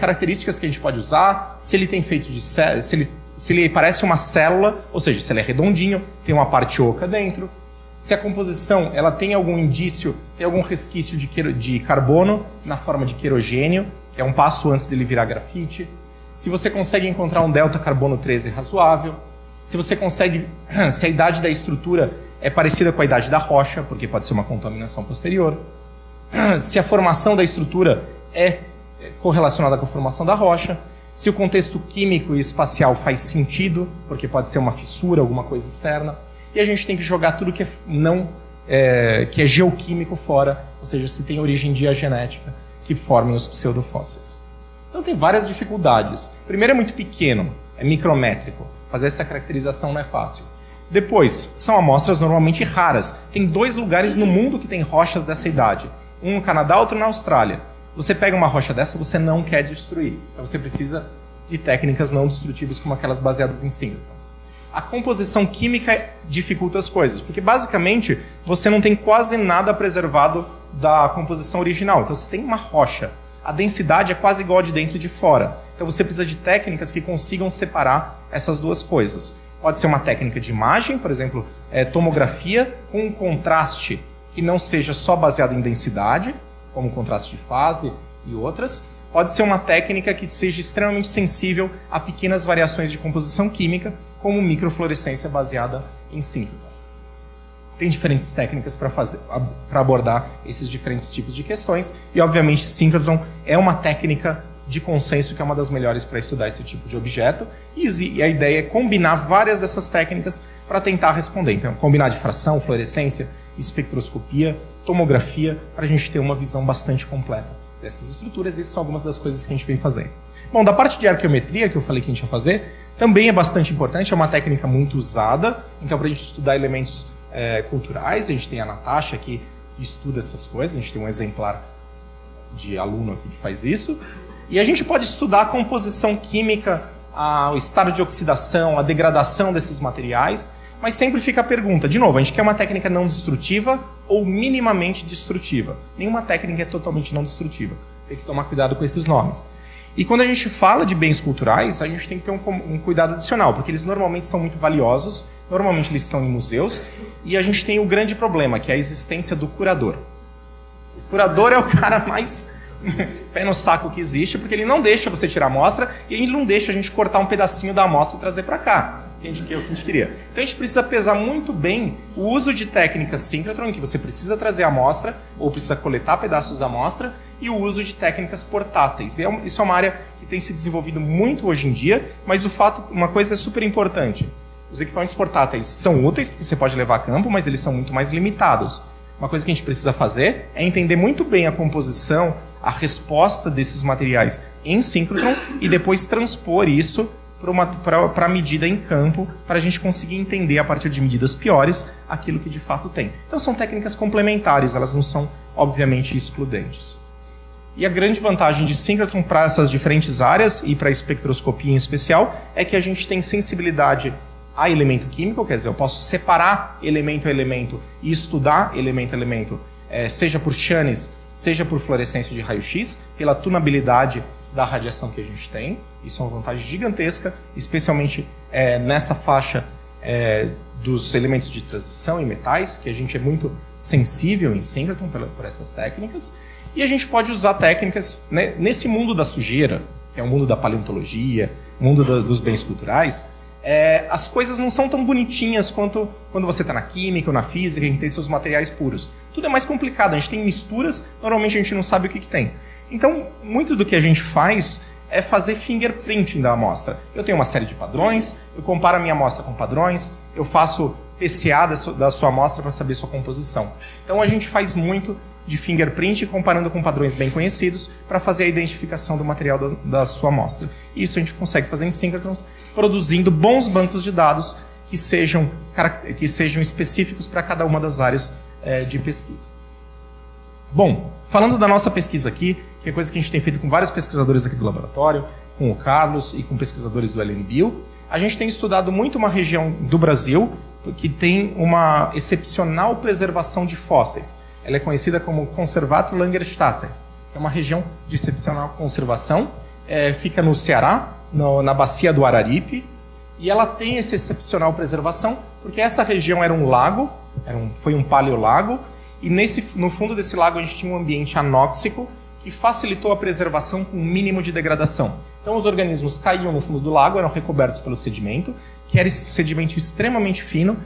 características que a gente pode usar. Se ele tem feito de se ele parece uma célula, ou seja, se ele é redondinho, tem uma parte oca dentro. Se a composição ela tem algum indício, tem algum resquício de carbono na forma de querogênio, que é um passo antes dele virar grafite. Se você consegue encontrar um delta carbono 13 razoável. Se você consegue, se a idade da estrutura é parecida com a idade da rocha, porque pode ser uma contaminação posterior. Se a formação da estrutura é correlacionada com a formação da rocha. Se o contexto químico e espacial faz sentido, porque pode ser uma fissura, alguma coisa externa. E a gente tem que jogar tudo que que é geoquímico fora, ou seja, se tem origem diagenética, que formem os pseudofósseis. Então tem várias dificuldades. Primeiro, é muito pequeno, é micrométrico. Fazer essa caracterização não é fácil. Depois, são amostras normalmente raras. Tem 2 lugares no mundo que tem rochas dessa idade. Um no Canadá, outro na Austrália. Você pega uma rocha dessa, você não quer destruir. Então você precisa de técnicas não destrutivas como aquelas baseadas em síncrotron. A composição química dificulta as coisas, porque basicamente você não tem quase nada preservado da composição original. Então você tem uma rocha. A densidade é quase igual de dentro e de fora. Então você precisa de técnicas que consigam separar essas duas coisas. Pode ser uma técnica de imagem, por exemplo, tomografia com um contraste que não seja só baseado em densidade, como contraste de fase e outras. Pode ser uma técnica que seja extremamente sensível a pequenas variações de composição química, como microfluorescência baseada em síncrotron. Tem diferentes técnicas para abordar esses diferentes tipos de questões, e obviamente síncrotron é uma técnica de consenso que é uma das melhores para estudar esse tipo de objeto, e a ideia é combinar várias dessas técnicas para tentar responder. Então, combinar difração, fluorescência, espectroscopia, tomografia, para a gente ter uma visão bastante completa dessas estruturas. Essas são algumas das coisas que a gente vem fazendo. Bom, da parte de arqueometria que eu falei que a gente ia fazer, também é bastante importante, é uma técnica muito usada, então para a gente estudar elementos culturais, a gente tem a Natasha aqui que estuda essas coisas, a gente tem um exemplar de aluno aqui que faz isso, e a gente pode estudar a composição química, o estado de oxidação, a degradação desses materiais, mas sempre fica a pergunta, de novo, a gente quer uma técnica não destrutiva ou minimamente destrutiva. Nenhuma técnica é totalmente não destrutiva, tem que tomar cuidado com esses nomes. E quando a gente fala de bens culturais, a gente tem que ter um cuidado adicional, porque eles normalmente são muito valiosos, normalmente eles estão em museus, e a gente tem o grande problema, que é a existência do curador. O curador é o cara mais pé no saco que existe, porque ele não deixa você tirar a amostra e ele não deixa a gente cortar um pedacinho da amostra e trazer para cá. Que é o que a gente queria. Então a gente precisa pesar muito bem o uso de técnicas síncrotron, que você precisa trazer a amostra ou precisa coletar pedaços da amostra, e o uso de técnicas portáteis. Isso é uma área que tem se desenvolvido muito hoje em dia, mas uma coisa é super importante. Os equipamentos portáteis são úteis, porque você pode levar a campo, mas eles são muito mais limitados. Uma coisa que a gente precisa fazer é entender muito bem a composição, a resposta desses materiais em síncrotron e depois transpor isso para a medida em campo, para a gente conseguir entender a partir de medidas piores aquilo que de fato tem. Então são técnicas complementares, elas não são obviamente excludentes. E a grande vantagem de síncrotron para essas diferentes áreas e para a espectroscopia em especial é que a gente tem sensibilidade a elemento químico, quer dizer, eu posso separar elemento a elemento e estudar elemento a elemento, seja por Channes, seja por fluorescência de raio-x, pela tunabilidade da radiação que a gente tem. Isso é uma vantagem gigantesca, especialmente nessa faixa dos elementos de transição e metais, que a gente é muito sensível em síncrotron por essas técnicas. E a gente pode usar técnicas, né, nesse mundo da sujeira, que é o mundo da paleontologia, mundo dos bens culturais. As coisas não são tão bonitinhas quanto quando você está na química ou na física, que tem seus materiais puros. Tudo é mais complicado, a gente tem misturas, normalmente a gente não sabe o que tem. Então, muito do que a gente faz é fazer fingerprinting da amostra. Eu tenho uma série de padrões, eu comparo a minha amostra com padrões, eu faço PCA da sua amostra para saber sua composição. Então, a gente faz muito de fingerprint comparando com padrões bem conhecidos para fazer a identificação do material da sua amostra. E isso a gente consegue fazer em síncrotrons, produzindo bons bancos de dados que sejam específicos para cada uma das áreas de pesquisa. Bom, falando da nossa pesquisa aqui, que é coisa que a gente tem feito com vários pesquisadores aqui do laboratório, com o Carlos e com pesquisadores do LNBio, a gente tem estudado muito uma região do Brasil que tem uma excepcional preservação de fósseis. Ela é conhecida como Conservato Langerstätte, que é uma região de excepcional conservação, fica no Ceará, na bacia do Araripe, e ela tem essa excepcional preservação porque essa região era um lago, foi um paleolago, e no fundo desse lago a gente tinha um ambiente anóxico que facilitou a preservação com um mínimo de degradação. Então os organismos caíam no fundo do lago, eram recobertos pelo sedimento, que era sedimento extremamente fino.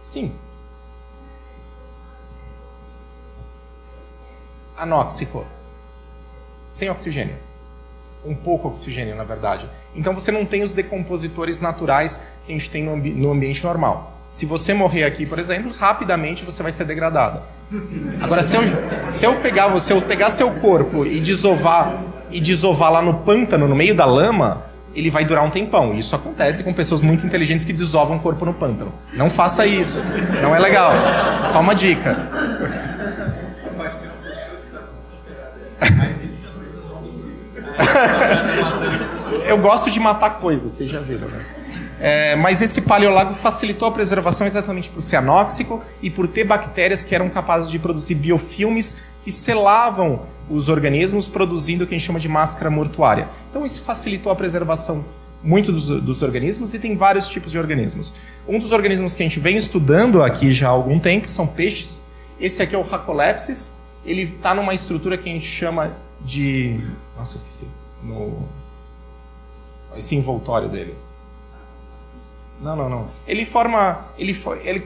Sim. Anóxico. Sem oxigênio. Um pouco oxigênio, na verdade. Então você não tem os decompositores naturais que a gente tem no ambiente normal. Se você morrer aqui, por exemplo, rapidamente você vai ser degradado. Agora, se eu pegar seu corpo e desovar lá no pântano, no meio da lama, ele vai durar um tempão. Isso acontece com pessoas muito inteligentes que desovam o corpo no pântano. Não faça isso. Não é legal. Só uma dica. Eu gosto de matar coisas, vocês já viram, né? Mas esse paleolago facilitou a preservação exatamente por ser anóxico e por ter bactérias que eram capazes de produzir biofilmes que selavam os organismos, produzindo o que a gente chama de máscara mortuária. Então isso facilitou a preservação muito dos organismos, e tem vários tipos de organismos. Um dos organismos que a gente vem estudando aqui já há algum tempo são peixes. Esse aqui é o Rhacolepsis. Ele está numa estrutura que a gente chama de... Nossa, eu esqueci. Esse envoltório dele. Não.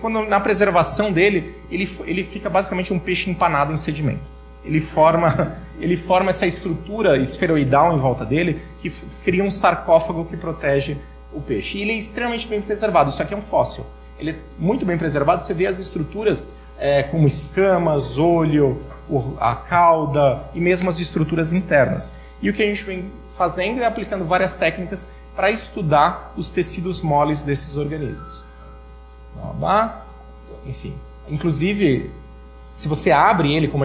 Quando na preservação dele, ele fica basicamente um peixe empanado em sedimento. Ele forma essa estrutura esferoidal em volta dele que cria um sarcófago que protege o peixe. E ele é extremamente bem preservado. Isso aqui é um fóssil. Ele é muito bem preservado. Você vê as estruturas como escamas, olho, a cauda e mesmo as estruturas internas. E o que a gente vem fazendo é aplicando várias técnicas para estudar os tecidos moles desses organismos. Enfim, inclusive, se você abre ele, como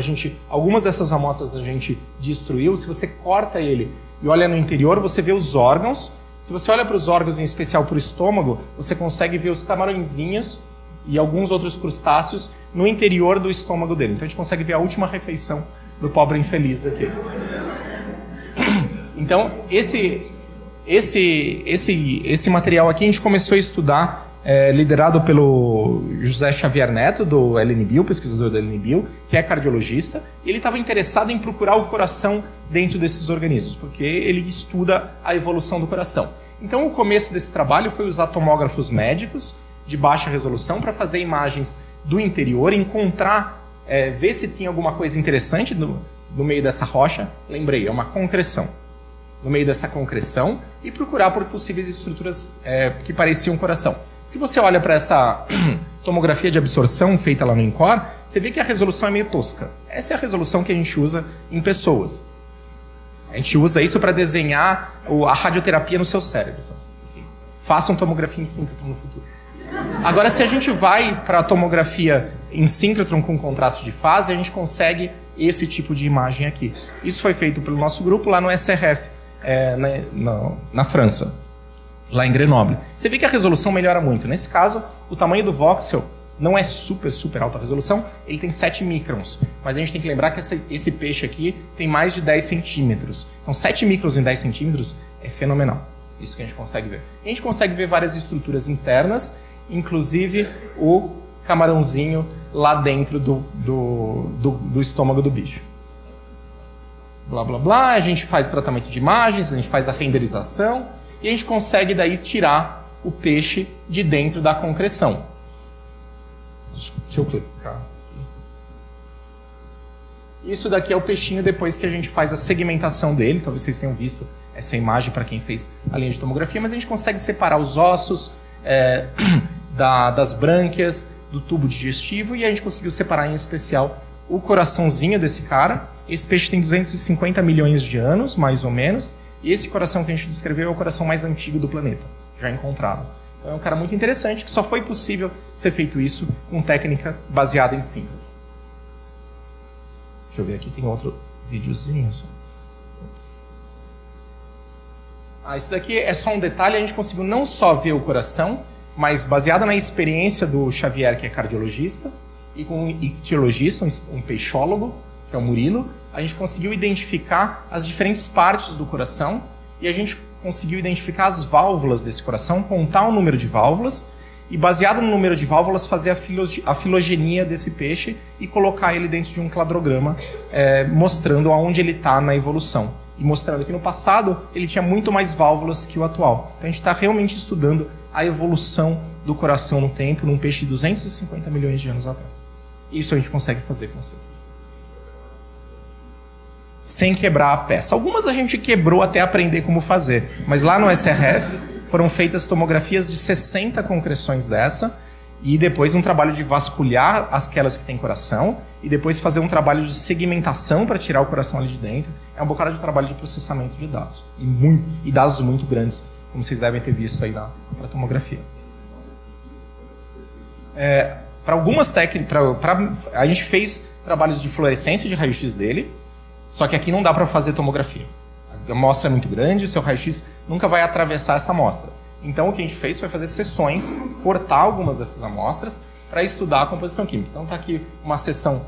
algumas dessas amostras a gente destruiu, se você corta ele e olha no interior, você vê os órgãos. Se você olha para os órgãos, em especial para o estômago, você consegue ver os camarõezinhos e alguns outros crustáceos no interior do estômago dele. Então a gente consegue ver a última refeição do pobre infeliz aqui. Então, esse material aqui a gente começou a estudar liderado pelo José Xavier Neto, do LNBio, pesquisador do LNBio, que é cardiologista, e ele estava interessado em procurar o coração dentro desses organismos, porque ele estuda a evolução do coração. Então, o começo desse trabalho foi usar tomógrafos médicos de baixa resolução para fazer imagens do interior, encontrar, ver se tinha alguma coisa interessante no meio dessa rocha. Lembrei, é uma concreção. No meio dessa concreção e procurar por possíveis estruturas que pareciam um coração. Se você olha para essa tomografia de absorção feita lá no INCOR, você vê que a resolução é meio tosca. Essa é a resolução que a gente usa em pessoas. A gente usa isso para desenhar a radioterapia no seu cérebro. Enfim, façam tomografia em síncrotron no futuro. Agora, se a gente vai para a tomografia em síncrotron com contraste de fase, a gente consegue esse tipo de imagem aqui. Isso foi feito pelo nosso grupo lá no SRF, na França, lá em Grenoble. Você vê que a resolução melhora muito. Nesse caso, o tamanho do voxel não é super alta resolução, ele tem 7 microns. Mas a gente tem que lembrar que esse peixe aqui tem mais de 10 centímetros. Então 7 microns em 10 centímetros é fenomenal. Isso que a gente consegue ver. A gente consegue ver várias estruturas internas, inclusive o camarãozinho lá dentro do estômago do bicho. Blá, blá, blá. A gente faz o tratamento de imagens, a gente faz a renderização e a gente consegue daí tirar o peixe de dentro da concreção. Deixa eu clicar aqui. Isso daqui é o peixinho depois que a gente faz a segmentação dele. Talvez vocês tenham visto essa imagem para quem fez a linha de tomografia, mas a gente consegue separar os ossos das brânquias, do tubo digestivo, e a gente conseguiu separar em especial o coraçãozinho desse cara. Esse peixe tem 250 milhões de anos, mais ou menos, e esse coração que a gente descreveu é o coração mais antigo do planeta, já encontrado. Então é um cara muito interessante, que só foi possível ser feito isso com técnica baseada em síncrotron. Deixa eu ver aqui, tem outro videozinho. Esse daqui é só um detalhe, a gente conseguiu não só ver o coração, mas baseado na experiência do Xavier, que é cardiologista, e com um ictiologista, um peixólogo, que é o Murilo, a gente conseguiu identificar as diferentes partes do coração e a gente conseguiu identificar as válvulas desse coração, contar o número de válvulas e, baseado no número de válvulas, fazer a filogenia desse peixe e colocar ele dentro de um cladograma, mostrando aonde ele está na evolução. E mostrando que no passado ele tinha muito mais válvulas que o atual. Então a gente está realmente estudando a evolução do coração no tempo num peixe de 250 milhões de anos atrás. Isso a gente consegue fazer com você. Sem quebrar a peça. Algumas a gente quebrou até aprender como fazer, mas lá no SRF foram feitas tomografias de 60 concreções dessa e depois um trabalho de vasculhar aquelas que têm coração e depois fazer um trabalho de segmentação para tirar o coração ali de dentro. É um bocado de trabalho de processamento de dados. E dados muito grandes, como vocês devem ter visto aí na tomografia. Para algumas técnicas, a gente fez trabalhos de fluorescência de raio-x dele, só que aqui não dá para fazer tomografia. A amostra é muito grande, o seu raio-x nunca vai atravessar essa amostra. Então o que a gente fez foi fazer sessões, cortar algumas dessas amostras para estudar a composição química. Então está aqui uma seção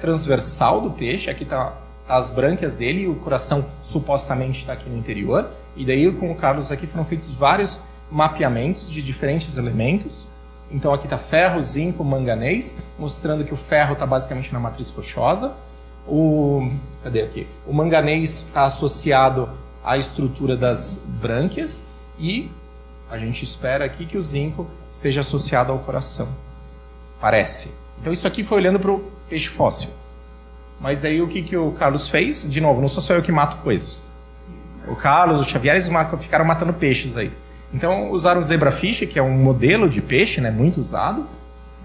transversal do peixe, aqui está as brânquias dele e o coração supostamente está aqui no interior. E daí com o Carlos aqui foram feitos vários mapeamentos de diferentes elementos. Então aqui está ferro, zinco, manganês, mostrando que o ferro está basicamente na matriz rochosa. Cadê aqui? O manganês está associado à estrutura das brânquias e a gente espera aqui que o zinco esteja associado ao coração. Parece. Então isso aqui foi olhando para o peixe fóssil. Mas daí o que o Carlos fez? De novo, não sou só eu que mato coisas. O Carlos, o Xavier, eles ficaram matando peixes aí. Então usaram o zebrafish, que é um modelo de peixe, né, muito usado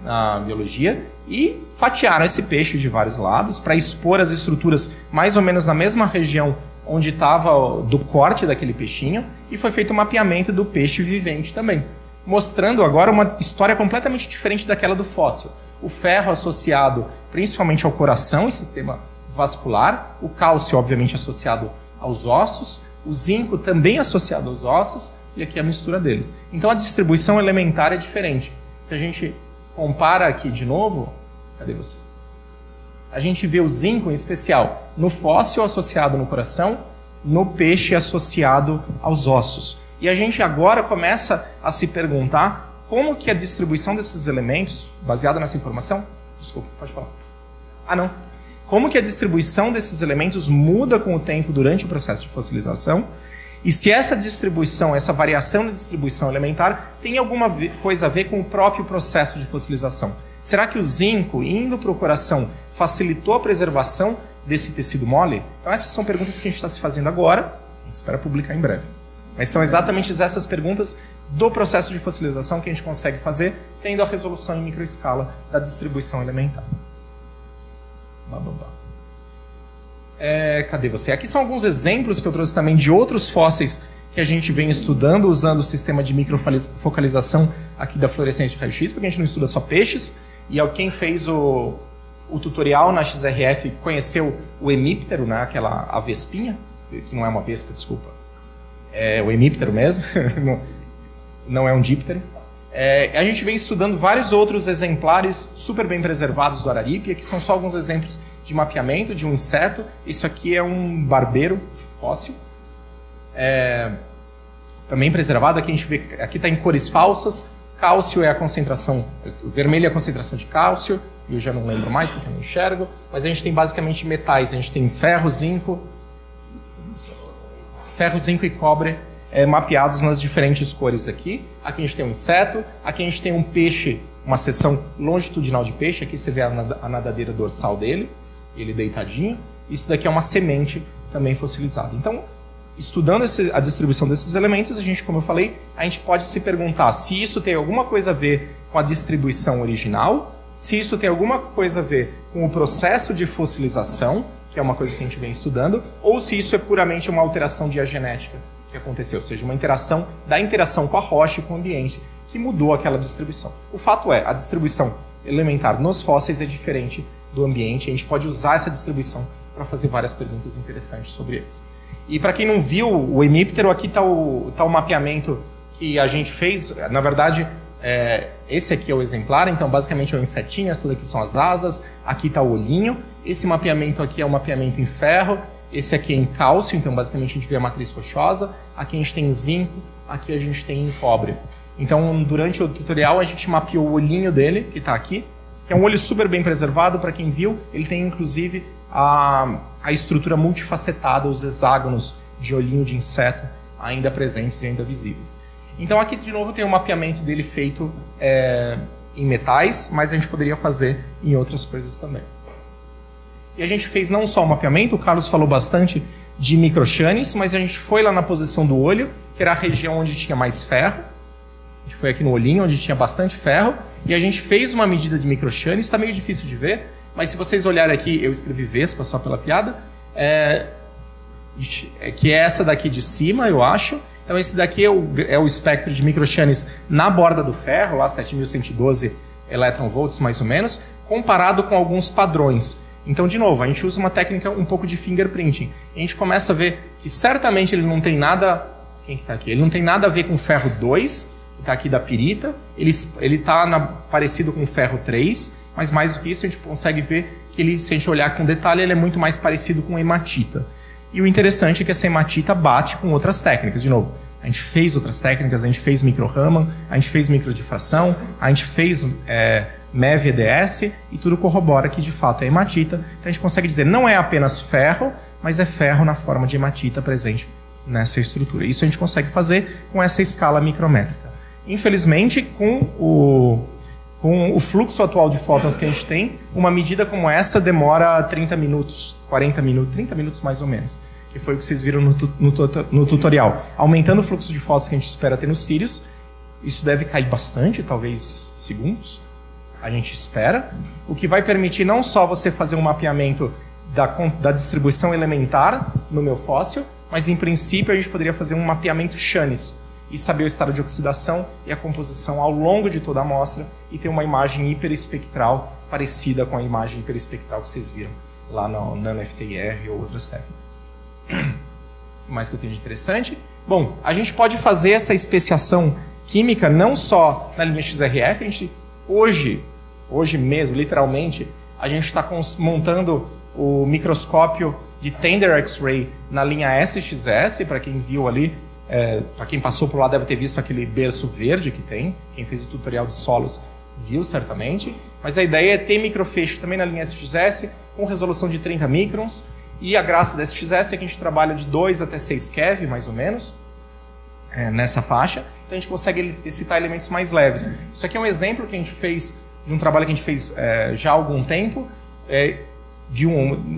na biologia, e fatiaram esse peixe de vários lados para expor as estruturas mais ou menos na mesma região onde estava do corte daquele peixinho, e foi feito um mapeamento do peixe vivente também, mostrando agora uma história completamente diferente daquela do fóssil. O ferro associado principalmente ao coração e sistema vascular, o cálcio obviamente associado aos ossos, o zinco também associado aos ossos, e aqui a mistura deles. Então a distribuição elementar é diferente. Se a gente compara aqui de novo, cadê você? A gente vê o zinco em especial no fóssil associado no coração, no peixe associado aos ossos. E a gente agora começa a se perguntar como que a distribuição desses elementos, baseada nessa informação... Desculpa, pode falar. Ah, não. Como que a distribuição desses elementos muda com o tempo durante o processo de fossilização, e se essa distribuição, essa variação na distribuição elementar tem alguma coisa a ver com o próprio processo de fossilização. Será que o zinco, indo para o coração, facilitou a preservação desse tecido mole? Então essas são perguntas que a gente está se fazendo agora, a gente espera publicar em breve. Mas são exatamente essas perguntas do processo de fossilização que a gente consegue fazer, tendo a resolução em microescala da distribuição elementar. Cadê você? Aqui são alguns exemplos que eu trouxe também de outros fósseis que a gente vem estudando usando o sistema de microfocalização aqui da fluorescência de raio-x, porque a gente não estuda só peixes. E quem fez o tutorial na XRF conheceu o hemíptero, né? Aquela avespinha, que não é uma vespa, desculpa. É o hemíptero mesmo, não é um díptero. A gente vem estudando vários outros exemplares super bem preservados do araripe. Aqui são só alguns exemplos de mapeamento de um inseto. Isso aqui é um barbeiro fóssil. Também preservado. Aqui a gente vê, aqui está em cores falsas. Cálcio é a concentração, vermelho é a concentração de cálcio. Eu já não lembro mais porque eu não enxergo. Mas a gente tem basicamente metais. A gente tem ferro, zinco e cobre mapeados nas diferentes cores aqui. Aqui a gente tem um inseto, aqui a gente tem um peixe, uma seção longitudinal de peixe. Aqui você vê a nadadeira dorsal dele, ele deitadinho. Isso daqui é uma semente também fossilizada. Então, estudando a distribuição desses elementos, a gente, como eu falei, a gente pode se perguntar se isso tem alguma coisa a ver com a distribuição original, se isso tem alguma coisa a ver com o processo de fossilização, que é uma coisa que a gente vem estudando, ou se isso é puramente uma alteração diagenética que aconteceu, ou seja, uma interação com a rocha e com o ambiente que mudou aquela distribuição. O fato é, a distribuição elementar nos fósseis é diferente do ambiente, a gente pode usar essa distribuição para fazer várias perguntas interessantes sobre eles. E para quem não viu o hemíptero, aqui está o mapeamento que a gente fez. Na verdade, esse aqui é o exemplar, então basicamente é o insetinho, essas daqui são as asas, aqui está o olhinho. Esse mapeamento aqui é um mapeamento em ferro, esse aqui é em cálcio, então basicamente a gente vê a matriz rochosa. Aqui a gente tem zinco, aqui a gente tem cobre. Então, durante o tutorial, a gente mapeou o olhinho dele, que está aqui, que é um olho super bem preservado, para quem viu. Ele tem, inclusive, a estrutura multifacetada, os hexágonos de olhinho de inseto ainda presentes e ainda visíveis. Então, aqui, de novo, tem um mapeamento dele feito em metais, mas a gente poderia fazer em outras coisas também. E a gente fez não só o mapeamento, o Carlos falou bastante de microchanes, mas a gente foi lá na posição do olho, que era a região onde tinha mais ferro. A gente foi aqui no olhinho, onde tinha bastante ferro, e a gente fez uma medida de microchanes. Está meio difícil de ver, mas se vocês olharem aqui, eu escrevi vespa só pela piada, que é essa daqui de cima, eu acho. Então esse daqui é o espectro de microchanes na borda do ferro, lá 7.112 electronvolts mais ou menos, comparado com alguns padrões. Então, de novo, a gente usa uma técnica um pouco de fingerprinting. A gente começa a ver que certamente ele não tem nada... Quem que está aqui? Ele não tem nada a ver com o ferro 2, que está aqui da pirita. Ele está parecido com o ferro 3, mas mais do que isso, a gente consegue ver que ele, se a gente olhar com detalhe, ele é muito mais parecido com hematita. E o interessante é que essa hematita bate com outras técnicas. De novo, a gente fez outras técnicas, a gente fez micro-Raman, a gente fez microdifração, a gente fez MEV-EDS, e tudo corrobora que de fato é hematita. Então a gente consegue dizer, não é apenas ferro, mas é ferro na forma de hematita presente nessa estrutura. Isso a gente consegue fazer com essa escala micrométrica. Infelizmente, com o fluxo atual de fótons que a gente tem, uma medida como essa demora 30 minutos, 40 minutos, 30 minutos mais ou menos, que foi o que vocês viram no tutorial. Aumentando o fluxo de fótons que a gente espera ter nos Sirius, isso deve cair bastante, talvez segundos, a gente espera, o que vai permitir não só você fazer um mapeamento da distribuição elementar no meu fóssil, mas em princípio a gente poderia fazer um mapeamento Chanes e saber o estado de oxidação e a composição ao longo de toda a amostra e ter uma imagem hiperespectral parecida com a imagem hiperespectral que vocês viram lá no NanoFTIR ou outras técnicas. O mais que eu tenho de interessante? Bom, a gente pode fazer essa especiação química não só na linha XRF, a gente hoje mesmo, literalmente, a gente está montando o microscópio de Tender X-Ray na linha SXS, para quem viu ali Para quem passou por lá deve ter visto aquele berço verde que tem. Quem fez o tutorial de solos viu certamente. Mas a ideia é ter microfeixo também na linha SXS com resolução de 30 microns. E a graça da SXS é que a gente trabalha de 2 até 6 keV, mais ou menos, nessa faixa. Então a gente consegue excitar elementos mais leves. Isso aqui é um exemplo que a gente fez de um trabalho que a gente fez já há algum tempo,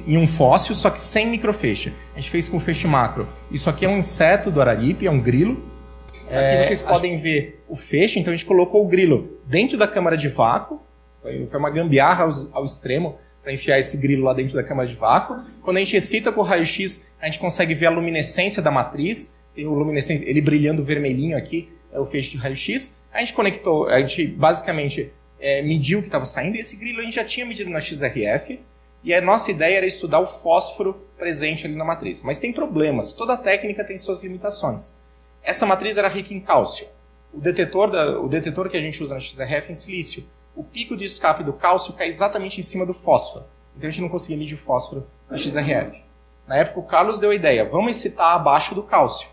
em um fóssil, só que sem microfeixe. A gente fez com feixe macro. Isso aqui é um inseto do araripe, é um grilo. Aqui vocês podem ver o feixe, então a gente colocou o grilo dentro da câmara de vácuo. Foi uma gambiarra ao extremo para enfiar esse grilo lá dentro da câmara de vácuo. Quando a gente excita com o raio-x, a gente consegue ver a luminescência da matriz. Tem o luminescência, ele brilhando vermelhinho aqui, é o feixe de raio-x. A gente basicamente mediu o que estava saindo, e esse grilo a gente já tinha medido na XRF, e a nossa ideia era estudar o fósforo presente ali na matriz. Mas tem problemas, toda técnica tem suas limitações. Essa matriz era rica em cálcio. O detetor que a gente usa na XRF é em silício. O pico de escape do cálcio cai exatamente em cima do fósforo. Então a gente não conseguia medir o fósforo na XRF. Na época o Carlos deu a ideia, vamos excitar abaixo do cálcio.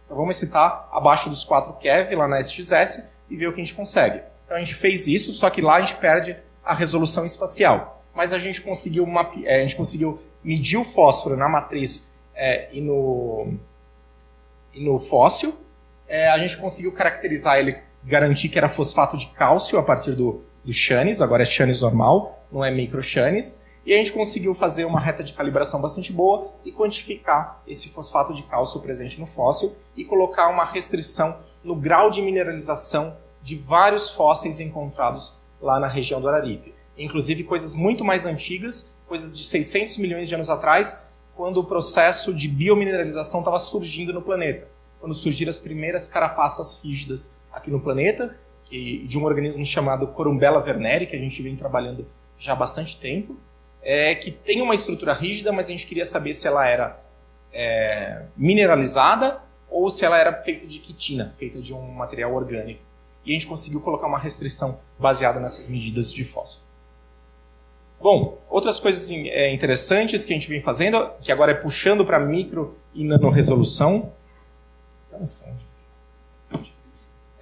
Então vamos excitar abaixo dos 4 keV lá na SXS e ver o que a gente consegue. Então a gente fez isso, só que lá a gente perde a resolução espacial. Mas a gente conseguiu medir o fósforo na matriz e no fóssil. A gente conseguiu caracterizar ele, garantir que era fosfato de cálcio a partir do Chanes, agora é Chanes normal, não é micro Chanes. E a gente conseguiu fazer uma reta de calibração bastante boa e quantificar esse fosfato de cálcio presente no fóssil e colocar uma restrição no grau de mineralização de vários fósseis encontrados lá na região do Araripe. Inclusive coisas muito mais antigas, coisas de 600 milhões de anos atrás, quando o processo de biomineralização estava surgindo no planeta. Quando surgiram as primeiras carapaças rígidas aqui no planeta, de um organismo chamado Corumbella werneri, que a gente vem trabalhando já há bastante tempo, que tem uma estrutura rígida, mas a gente queria saber se ela era mineralizada ou se ela era feita de quitina, feita de um material orgânico. E a gente conseguiu colocar uma restrição baseada nessas medidas de fósforo. Bom, outras coisas interessantes que a gente vem fazendo, que agora é puxando para micro e nano resolução,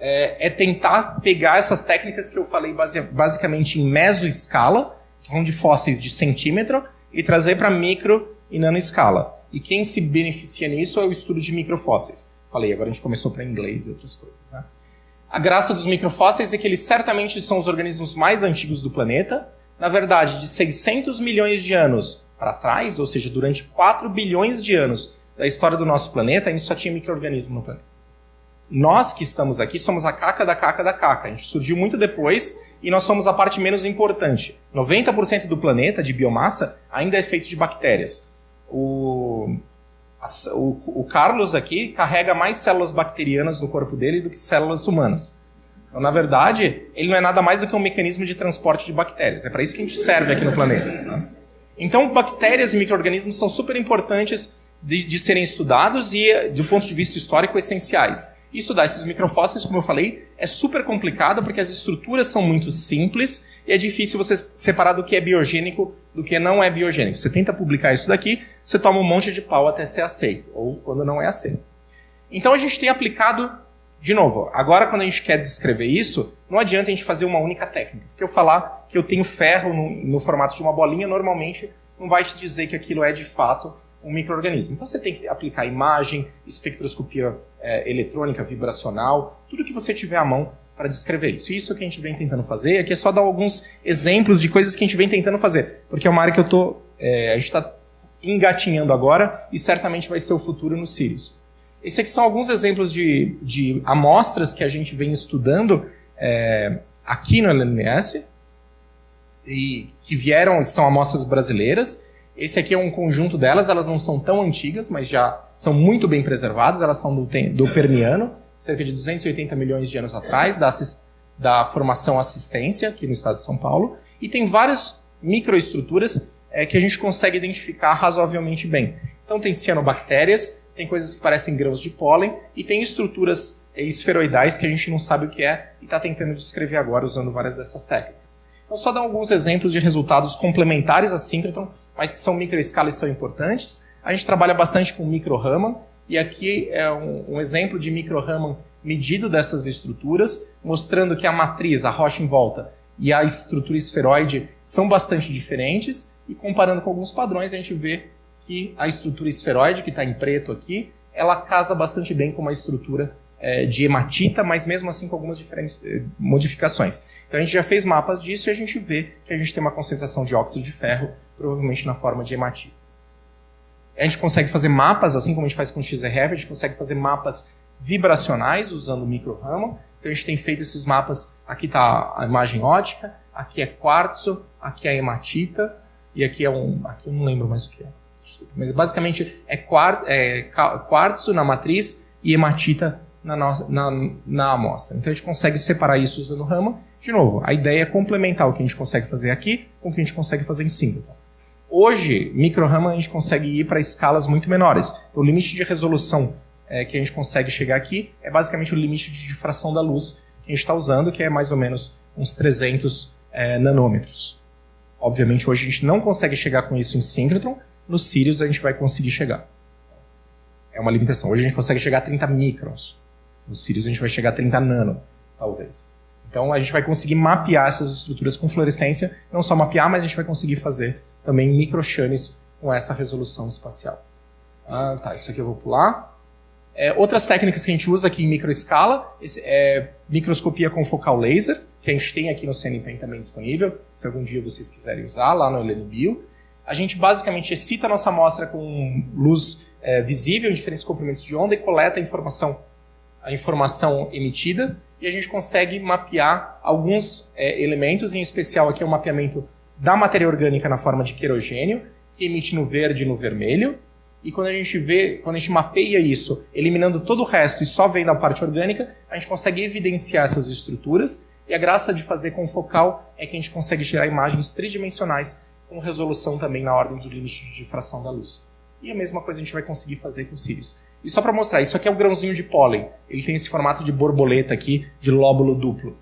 é tentar pegar essas técnicas que eu falei basicamente em mesoescala, que vão de fósseis de centímetro, e trazer para micro e nanoescala. E quem se beneficia nisso é o estudo de microfósseis. Falei, agora a gente começou para inglês e outras coisas, né? A graça dos microfósseis é que eles certamente são os organismos mais antigos do planeta. Na verdade, de 600 milhões de anos para trás, ou seja, durante 4 bilhões de anos da história do nosso planeta, a gente só tinha micro-organismo no planeta. Nós que estamos aqui somos a caca da caca da caca. A gente surgiu muito depois e nós somos a parte menos importante. 90% do planeta, de biomassa, ainda é feito de bactérias. O Carlos aqui carrega mais células bacterianas no corpo dele do que células humanas. Então, na verdade, ele não é nada mais do que um mecanismo de transporte de bactérias. É para isso que a gente serve aqui no planeta. Né? Então, bactérias e micro-organismos são super importantes de serem estudados e, do ponto de vista histórico, essenciais. E estudar esses microfósseis, como eu falei, é super complicado porque as estruturas são muito simples e é difícil você separar do que é biogênico do que não é biogênico. Você tenta publicar isso daqui, você toma um monte de pau até ser aceito, ou quando não é aceito. Então a gente tem aplicado, de novo, agora quando a gente quer descrever isso, não adianta a gente fazer uma única técnica. Porque eu falar que eu tenho ferro no formato de uma bolinha, normalmente não vai te dizer que aquilo é de fato um micro-organismo. Então você tem que aplicar imagem, espectroscopia eletrônica, vibracional, tudo que você tiver à mão para descrever isso. Isso que a gente vem tentando fazer, aqui é só dar alguns exemplos de coisas que a gente vem tentando fazer, porque é uma área que a gente está engatinhando agora e certamente vai ser o futuro no Sirius. Esses aqui são alguns exemplos de amostras que a gente vem estudando aqui no LNS e que são amostras brasileiras. Esse aqui é um conjunto delas, elas não são tão antigas, mas já são muito bem preservadas, elas são do Permiano, cerca de 280 milhões de anos atrás, da formação assistência, aqui no estado de São Paulo, e tem várias microestruturas que a gente consegue identificar razoavelmente bem. Então tem cianobactérias, tem coisas que parecem grãos de pólen, e tem estruturas esferoidais que a gente não sabe o que é, e está tentando descrever agora usando várias dessas técnicas. Então só dar alguns exemplos de resultados complementares a síncrotron, mas que são microescala e são importantes. A gente trabalha bastante com micro-Raman. E aqui é um exemplo de micro-Raman medido dessas estruturas, mostrando que a matriz, a rocha em volta, e a estrutura esferoide são bastante diferentes, e comparando com alguns padrões, a gente vê que a estrutura esferoide, que está em preto aqui, ela casa bastante bem com uma estrutura de hematita, mas mesmo assim com algumas diferentes modificações. Então a gente já fez mapas disso e a gente vê que a gente tem uma concentração de óxido de ferro, provavelmente na forma de hematita. A gente consegue fazer mapas, assim como a gente faz com o XRF, a gente consegue fazer mapas vibracionais usando o micro-Raman. Então a gente tem feito esses mapas, aqui está a imagem ótica, aqui é quartzo, aqui é hematita, e aqui aqui eu não lembro mais o que é. Desculpa, mas basicamente é quartzo na matriz e hematita na amostra. Então a gente consegue separar isso usando o Raman. De novo, a ideia é complementar o que a gente consegue fazer aqui com o que a gente consegue fazer em singleton. Hoje, micro-Raman a gente consegue ir para escalas muito menores. O limite de resolução que a gente consegue chegar aqui é basicamente o limite de difração da luz que a gente está usando, que é mais ou menos uns 300 nanômetros. Obviamente, hoje a gente não consegue chegar com isso em síncrotron. No Sirius a gente vai conseguir chegar. É uma limitação. Hoje a gente consegue chegar a 30 microns. No Sirius a gente vai chegar a 30 nano, talvez. Então a gente vai conseguir mapear essas estruturas com fluorescência. Não só mapear, mas a gente vai conseguir fazer também microchanes com essa resolução espacial. Tá, isso aqui eu vou pular. Outras técnicas que a gente usa aqui em microescala é microscopia com focal laser, que a gente tem aqui no CNPEM também disponível, se algum dia vocês quiserem usar, lá no LNBio. A gente basicamente excita a nossa amostra com luz visível em diferentes comprimentos de onda e coleta a informação emitida, e a gente consegue mapear alguns elementos, em especial aqui é o mapeamento da matéria orgânica na forma de querogênio, que emite no verde e no vermelho. E quando a gente mapeia isso, eliminando todo o resto e só vendo a parte orgânica, a gente consegue evidenciar essas estruturas. E a graça de fazer com focal é que a gente consegue gerar imagens tridimensionais com resolução também na ordem do limite de difração da luz. E a mesma coisa a gente vai conseguir fazer com o Sirius. E só para mostrar, isso aqui é o grãozinho de pólen. Ele tem esse formato de borboleta aqui, de lóbulo duplo.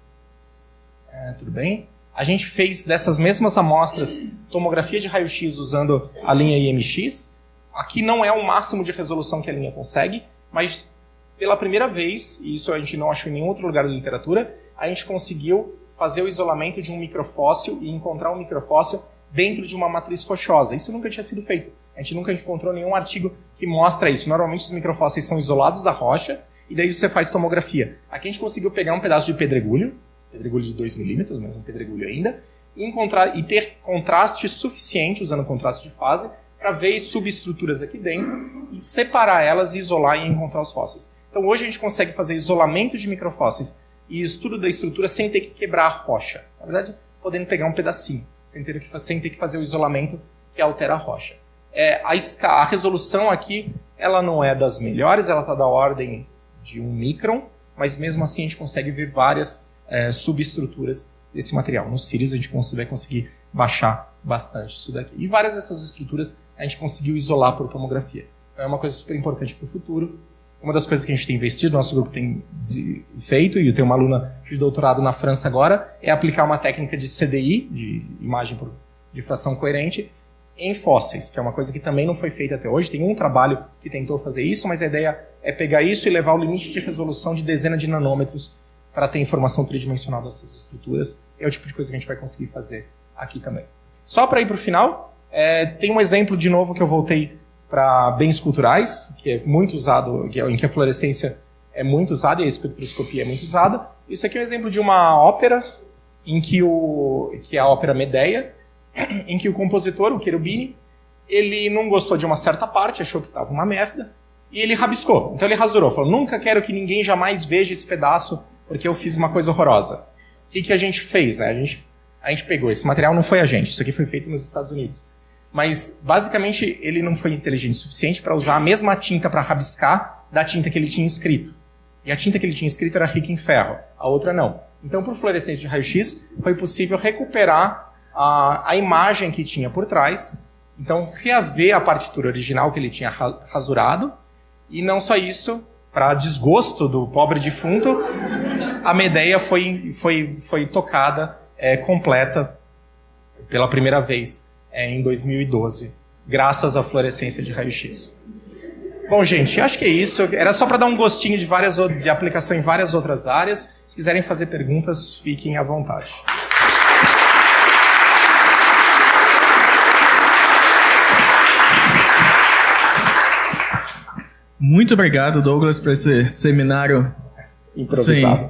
Tudo bem? A gente fez dessas mesmas amostras tomografia de raio-x usando a linha IMX. Aqui não é o máximo de resolução que a linha consegue, mas pela primeira vez, e isso a gente não achou em nenhum outro lugar da literatura, a gente conseguiu fazer o isolamento de um microfóssil e encontrar um microfóssil dentro de uma matriz rochosa. Isso nunca tinha sido feito. A gente nunca encontrou nenhum artigo que mostra isso. Normalmente os microfósseis são isolados da rocha e daí você faz tomografia. Aqui a gente conseguiu pegar um pedaço de pedregulho de 2 milímetros, mas um pedregulho ainda, e ter contraste suficiente, usando contraste de fase, para ver subestruturas aqui dentro e separar elas, isolar e encontrar os fósseis. Então hoje a gente consegue fazer isolamento de microfósseis e estudo da estrutura sem ter que quebrar a rocha. Na verdade, podendo pegar um pedacinho, sem ter que fazer o isolamento que altera a rocha. A resolução aqui, ela não é das melhores, ela está da ordem de 1 micron, mas mesmo assim a gente consegue ver várias subestruturas desse material. No Sirius a gente vai conseguir baixar bastante isso daqui. E várias dessas estruturas a gente conseguiu isolar por tomografia. Então é uma coisa super importante para o futuro. Uma das coisas que a gente tem investido, nosso grupo tem feito, e eu tenho uma aluna de doutorado na França agora, é aplicar uma técnica de CDI, de imagem por difração coerente, em fósseis, que é uma coisa que também não foi feita até hoje. Tem um trabalho que tentou fazer isso, mas a ideia é pegar isso e levar o limite de resolução de dezenas de nanômetros para ter informação tridimensional dessas estruturas. É o tipo de coisa que a gente vai conseguir fazer aqui também. Só para ir para o final, tem um exemplo de novo que eu voltei para bens culturais, que é muito usado, em que a fluorescência é muito usada e a espectroscopia é muito usada. Isso aqui é um exemplo de uma ópera, que é a ópera Medea, em que o compositor, o Cherubini, ele não gostou de uma certa parte, achou que estava uma merda, e ele rabiscou. Então ele rasurou, falou, nunca quero que ninguém jamais veja esse pedaço, porque eu fiz uma coisa horrorosa. O que a gente fez? Né? A gente pegou, esse material não foi a gente, isso aqui foi feito nos Estados Unidos. Mas, basicamente, ele não foi inteligente o suficiente para usar a mesma tinta para rabiscar da tinta que ele tinha escrito. E a tinta que ele tinha escrito era rica em ferro, a outra não. Então, por fluorescência de raio-x, foi possível recuperar a imagem que tinha por trás, então reaver a partitura original que ele tinha rasurado, e não só isso, para desgosto do pobre defunto, a Medea foi tocada completa pela primeira vez em 2012, graças à fluorescência de raio-x. Bom, gente, acho que é isso. Era só para dar um gostinho de aplicação em várias outras áreas. Se quiserem fazer perguntas, fiquem à vontade. Muito obrigado, Douglas, por esse seminário Improvisado.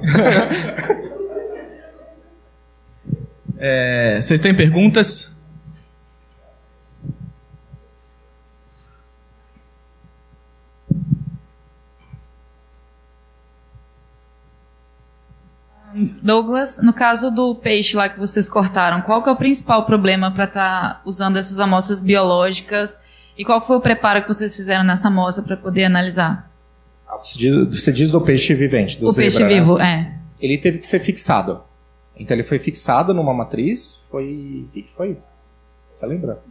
Vocês têm perguntas? Douglas, no caso do peixe lá que vocês cortaram, qual que é o principal problema para estar usando essas amostras biológicas e qual que foi o preparo que vocês fizeram nessa amostra para poder analisar? Você diz do peixe vivente, do o zebra, peixe vivo, né? Ele teve que ser fixado. Então ele foi fixado numa matriz, o que foi? Você lembra?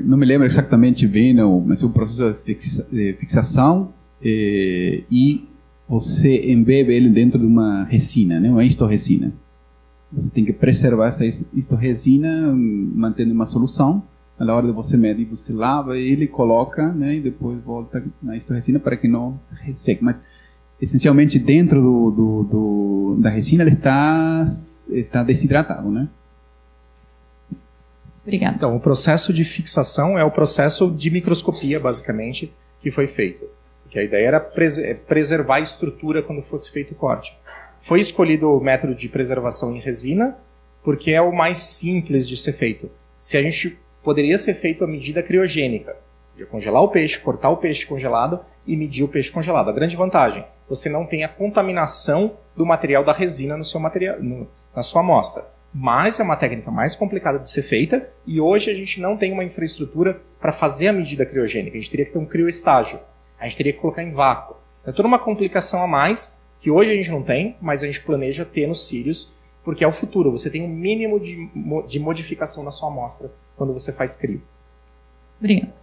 Não me lembro exatamente bem, mas é um processo de fixação e você embebe ele dentro de uma resina, né? Uma historesina. Você tem que preservar essa historesina mantendo uma solução. Na hora de você medir, você lava ele, coloca, né? E depois volta na historesina para que não resseque. Mas essencialmente dentro da resina ele está desidratado, né? Obrigada. Então, o processo de fixação é o processo de microscopia, basicamente, que foi feito. Porque a ideia era preservar a estrutura quando fosse feito o corte. Foi escolhido o método de preservação em resina, porque é o mais simples de ser feito. Se a gente poderia ser feito a medida criogênica, de congelar o peixe, cortar o peixe congelado e medir o peixe congelado. A grande vantagem, você não tem a contaminação do material da resina no seu material, na sua amostra. Mas é uma técnica mais complicada de ser feita e hoje a gente não tem uma infraestrutura para fazer a medida criogênica. A gente teria que ter um crioestágio. A gente teria que colocar em vácuo. É toda uma complicação a mais que hoje a gente não tem, mas a gente planeja ter nos cílios, porque é o futuro. Você tem um mínimo de modificação na sua amostra quando você faz crio. Obrigada.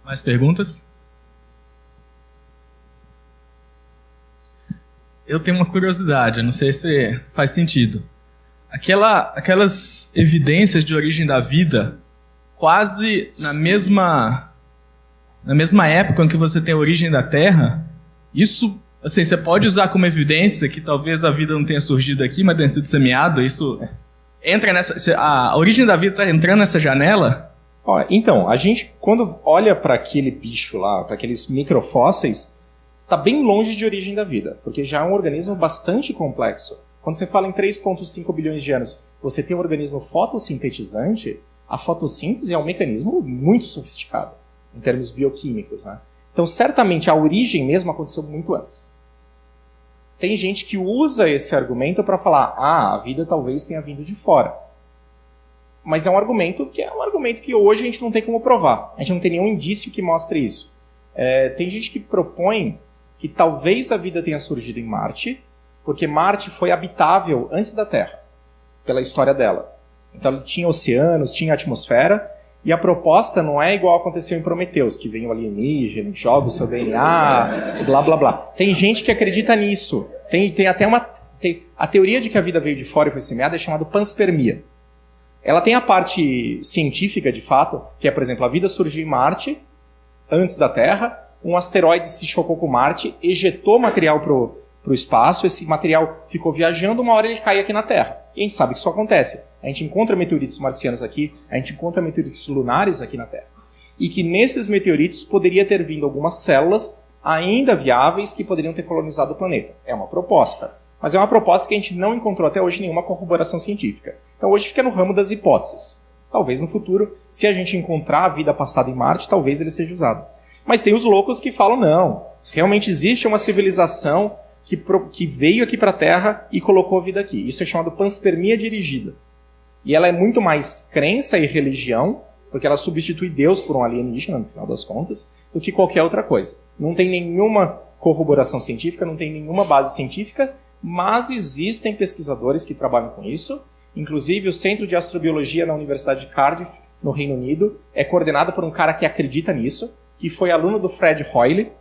Mais perguntas? Eu tenho uma curiosidade, não sei se faz sentido. Aquelas evidências de origem da vida, quase na mesma época em que você tem a origem da Terra, isso, assim, você pode usar como evidência que talvez a vida não tenha surgido aqui, mas tenha sido semeado, isso entra a origem da vida está entrando nessa janela? Então, a gente, quando olha para aquele bicho lá, para aqueles microfósseis, está bem longe de origem da vida, porque já é um organismo bastante complexo. Quando você fala em 3,5 bilhões de anos, você tem um organismo fotossintetizante, a fotossíntese é um mecanismo muito sofisticado, em termos bioquímicos, né? Então, certamente, a origem mesmo aconteceu muito antes. Tem gente que usa esse argumento para falar, a vida talvez tenha vindo de fora. Mas é um argumento que hoje a gente não tem como provar. A gente não tem nenhum indício que mostre isso. Tem gente que propõe que talvez a vida tenha surgido em Marte, porque Marte foi habitável antes da Terra, pela história dela. Então tinha oceanos, tinha atmosfera, e a proposta não é igual aconteceu em Prometheus, que vem o alienígena, joga o seu DNA, blá blá blá. Tem gente que acredita nisso. Tem até a teoria de que a vida veio de fora e foi semeada é chamada panspermia. Ela tem a parte científica, de fato, que é, por exemplo, a vida surgiu em Marte, antes da Terra, um asteroide se chocou com Marte, ejetou material para o espaço, esse material ficou viajando, uma hora ele cai aqui na Terra. E a gente sabe que isso acontece. A gente encontra meteoritos marcianos aqui, a gente encontra meteoritos lunares aqui na Terra. E que nesses meteoritos poderia ter vindo algumas células ainda viáveis que poderiam ter colonizado o planeta. É uma proposta. Mas é uma proposta que a gente não encontrou até hoje nenhuma corroboração científica. Então hoje fica no ramo das hipóteses. Talvez no futuro, se a gente encontrar a vida passada em Marte, talvez ele seja usado. Mas tem os loucos que falam, não, realmente existe uma civilização que veio aqui para a Terra e colocou vida aqui. Isso é chamado panspermia dirigida. E ela é muito mais crença e religião, porque ela substitui Deus por um alienígena, no final das contas, do que qualquer outra coisa. Não tem nenhuma corroboração científica, não tem nenhuma base científica, mas existem pesquisadores que trabalham com isso. Inclusive, o Centro de Astrobiologia na Universidade de Cardiff, no Reino Unido, é coordenado por um cara que acredita nisso, que foi aluno do Fred Hoyle,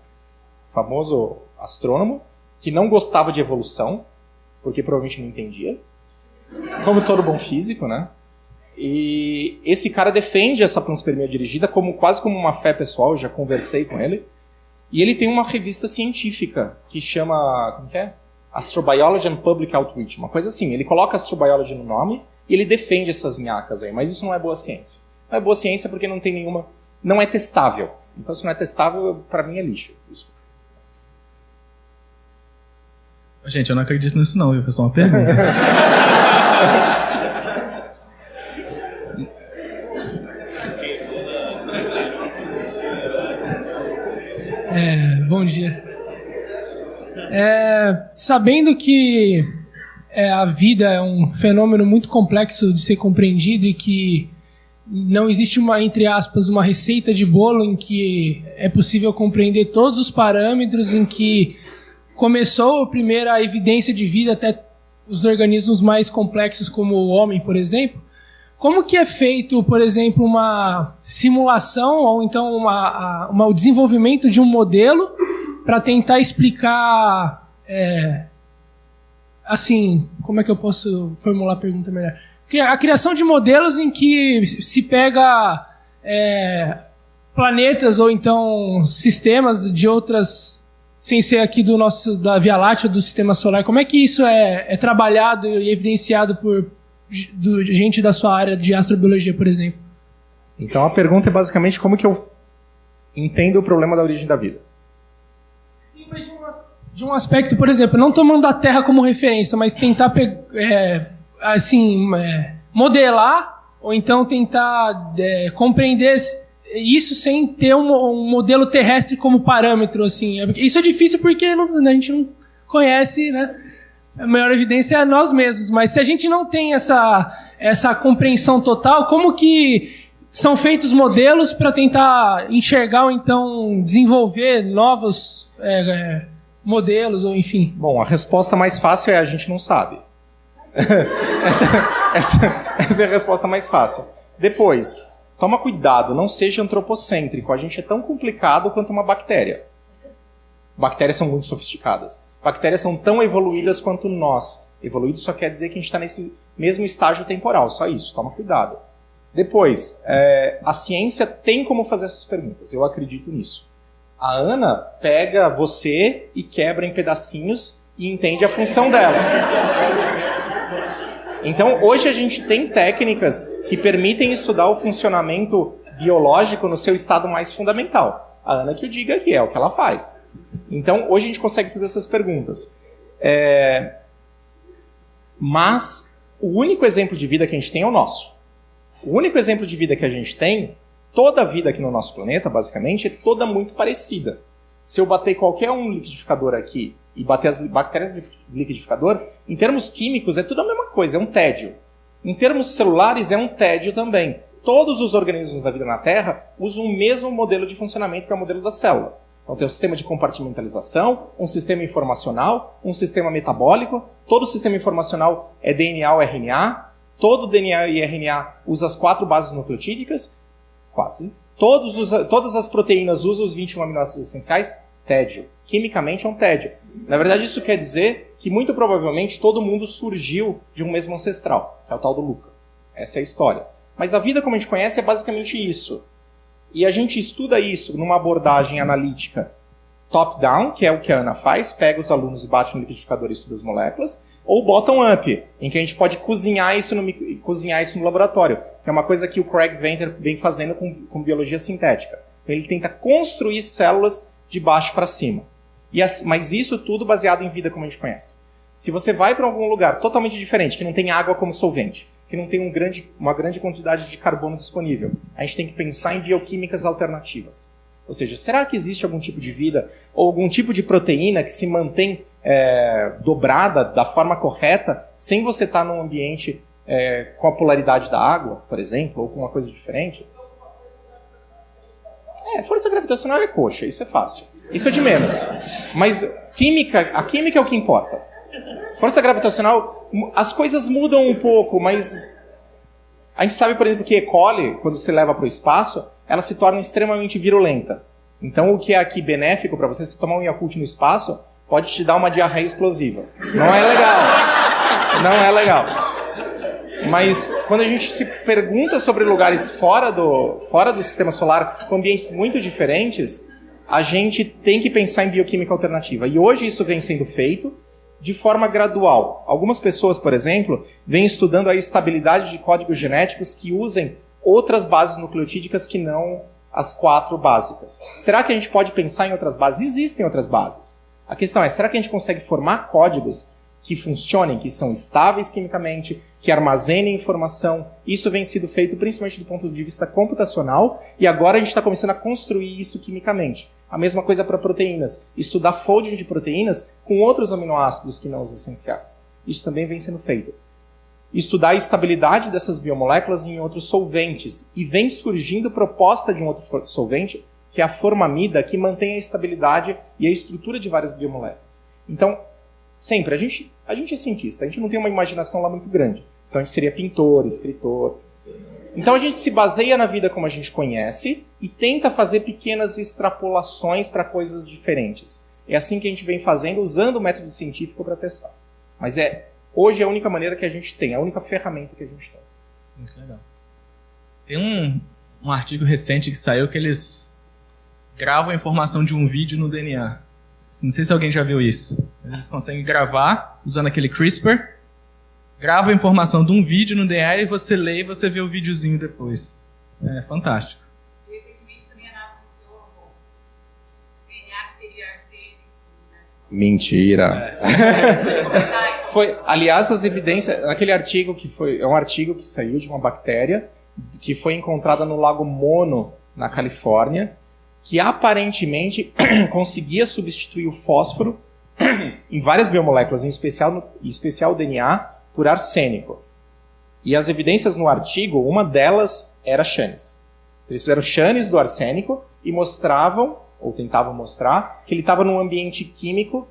famoso astrônomo, que não gostava de evolução, porque provavelmente não entendia, como todo bom físico, né? E esse cara defende essa panspermia dirigida quase como uma fé pessoal, eu já conversei com ele. E ele tem uma revista científica que chama, como que é? Astrobiology and Public Outreach, uma coisa assim. Ele coloca Astrobiology no nome e ele defende essas nhacas aí, mas isso não é boa ciência. Não é boa ciência porque não tem nenhuma, não é testável. Então se não é testável, para mim é lixo. Isso. Gente, eu não acredito nisso não, viu? Foi só uma pergunta. Bom dia. Sabendo que a vida é um fenômeno muito complexo de ser compreendido e que não existe entre aspas, uma receita de bolo em que é possível compreender todos os parâmetros, em que começou a primeira evidência de vida até os organismos mais complexos como o homem, por exemplo. Como que é feito, por exemplo, uma simulação ou então o desenvolvimento de um modelo para tentar explicar, assim, como é que eu posso formular a pergunta melhor? A criação de modelos em que se pega planetas ou então sistemas de outras, sem ser aqui da Via Láctea, do Sistema Solar. Como é que isso é trabalhado e evidenciado por gente da sua área de astrobiologia, por exemplo? Então a pergunta é basicamente como que eu entendo o problema da origem da vida. Sim, mas de um aspecto, por exemplo, não tomando a Terra como referência, mas tentar modelar ou então tentar compreender isso sem ter um modelo terrestre como parâmetro, assim. Isso é difícil porque a gente não conhece, né? A maior evidência é nós mesmos, mas se a gente não tem essa compreensão total, como que são feitos modelos para tentar enxergar ou então desenvolver novos modelos, ou enfim? Bom, a resposta mais fácil é a gente não sabe. essa é a resposta mais fácil. Depois, toma cuidado, não seja antropocêntrico. A gente é tão complicado quanto uma bactéria. Bactérias são muito sofisticadas. Bactérias são tão evoluídas quanto nós. Evoluído só quer dizer que a gente está nesse mesmo estágio temporal, só isso, toma cuidado. Depois, a ciência tem como fazer essas perguntas, eu acredito nisso. A Ana pega você e quebra em pedacinhos e entende a função dela. Então, hoje a gente tem técnicas que permitem estudar o funcionamento biológico no seu estado mais fundamental. A Ana que o diga que é o que ela faz. Então, hoje a gente consegue fazer essas perguntas. Mas, o único exemplo de vida que a gente tem é o nosso. O único exemplo de vida que a gente tem, toda a vida aqui no nosso planeta, basicamente, é toda muito parecida. Se eu bater qualquer um liquidificador aqui e bater as bactérias do liquidificador, em termos químicos é tudo a mesma coisa, é um tédio. Em termos celulares é um tédio também. Todos os organismos da vida na Terra usam o mesmo modelo de funcionamento que é o modelo da célula. Então tem um sistema de compartimentalização, um sistema informacional, um sistema metabólico. Todo sistema informacional é DNA ou RNA. Todo DNA e RNA usa as 4 bases nucleotídicas. Quase. Todas as proteínas usam os 21 aminoácidos essenciais. Tédio. Quimicamente é um tédio. Na verdade, isso quer dizer que muito provavelmente todo mundo surgiu de um mesmo ancestral. É o tal do Luca. Essa é a história. Mas a vida como a gente conhece é basicamente isso. E a gente estuda isso numa abordagem analítica top-down, que é o que a Ana faz, pega os alunos e bate no liquidificador e estuda as moléculas, ou bottom-up, em que a gente pode cozinhar isso no laboratório, que é uma coisa que o Craig Venter vem fazendo com biologia sintética. Ele tenta construir células de baixo para cima. Mas isso tudo baseado em vida como a gente conhece. Se você vai para algum lugar totalmente diferente, que não tem água como solvente, que não tem uma grande quantidade de carbono disponível, a gente tem que pensar em bioquímicas alternativas. Ou seja, será que existe algum tipo de vida ou algum tipo de proteína que se mantém dobrada da forma correta sem você estar num ambiente com a polaridade da água, por exemplo, ou com uma coisa diferente? Força gravitacional é coxa, isso é fácil. Isso é de menos. Mas a química é o que importa. Força gravitacional, as coisas mudam um pouco, mas a gente sabe, por exemplo, que E. coli, quando você leva para o espaço, ela se torna extremamente virulenta. Então, o que é aqui benéfico para você, se tomar um Yakult no espaço, pode te dar uma diarreia explosiva. Não é legal. Não é legal. Mas quando a gente se pergunta sobre lugares fora do sistema solar, com ambientes muito diferentes, a gente tem que pensar em bioquímica alternativa. E hoje isso vem sendo feito de forma gradual. Algumas pessoas, por exemplo, vêm estudando a estabilidade de códigos genéticos que usem outras bases nucleotídicas que não as 4 básicas. Será que a gente pode pensar em outras bases? Existem outras bases. A questão é, será que a gente consegue formar códigos que funcionem, que são estáveis quimicamente, que armazenem informação? Isso vem sendo feito principalmente do ponto de vista computacional, e agora a gente está começando a construir isso quimicamente. A mesma coisa para proteínas. Estudar folding de proteínas com outros aminoácidos que não os essenciais. Isso também vem sendo feito. Estudar a estabilidade dessas biomoléculas em outros solventes. E vem surgindo proposta de um outro solvente, que é a formamida, que mantém a estabilidade e a estrutura de várias biomoléculas. Então, sempre, a gente é cientista, a gente não tem uma imaginação lá muito grande. Senão a gente seria pintor, escritor. Então a gente se baseia na vida como a gente conhece e tenta fazer pequenas extrapolações para coisas diferentes. É assim que a gente vem fazendo, usando o método científico para testar. Mas hoje é a única maneira que a gente tem, a única ferramenta que a gente tem. Muito legal. Tem um artigo recente que saiu que eles gravam a informação de um vídeo no DNA. Não sei se alguém já viu isso. Eles conseguem gravar usando aquele CRISPR, grava a informação de um vídeo no DNA e você lê e você vê o videozinho depois. É fantástico. Recentemente também a NASA anunciou o DNA que teria arsênico, né? Mentira! Aliás, as evidências, aquele artigo é um artigo que saiu de uma bactéria que foi encontrada no Lago Mono, na Califórnia, que aparentemente conseguia substituir o fósforo em várias biomoléculas, em especial o DNA, por arsênico. E as evidências no artigo, uma delas era chanes. Eles fizeram chanes do arsênico e mostravam, ou tentavam mostrar, que ele estava num ambiente químico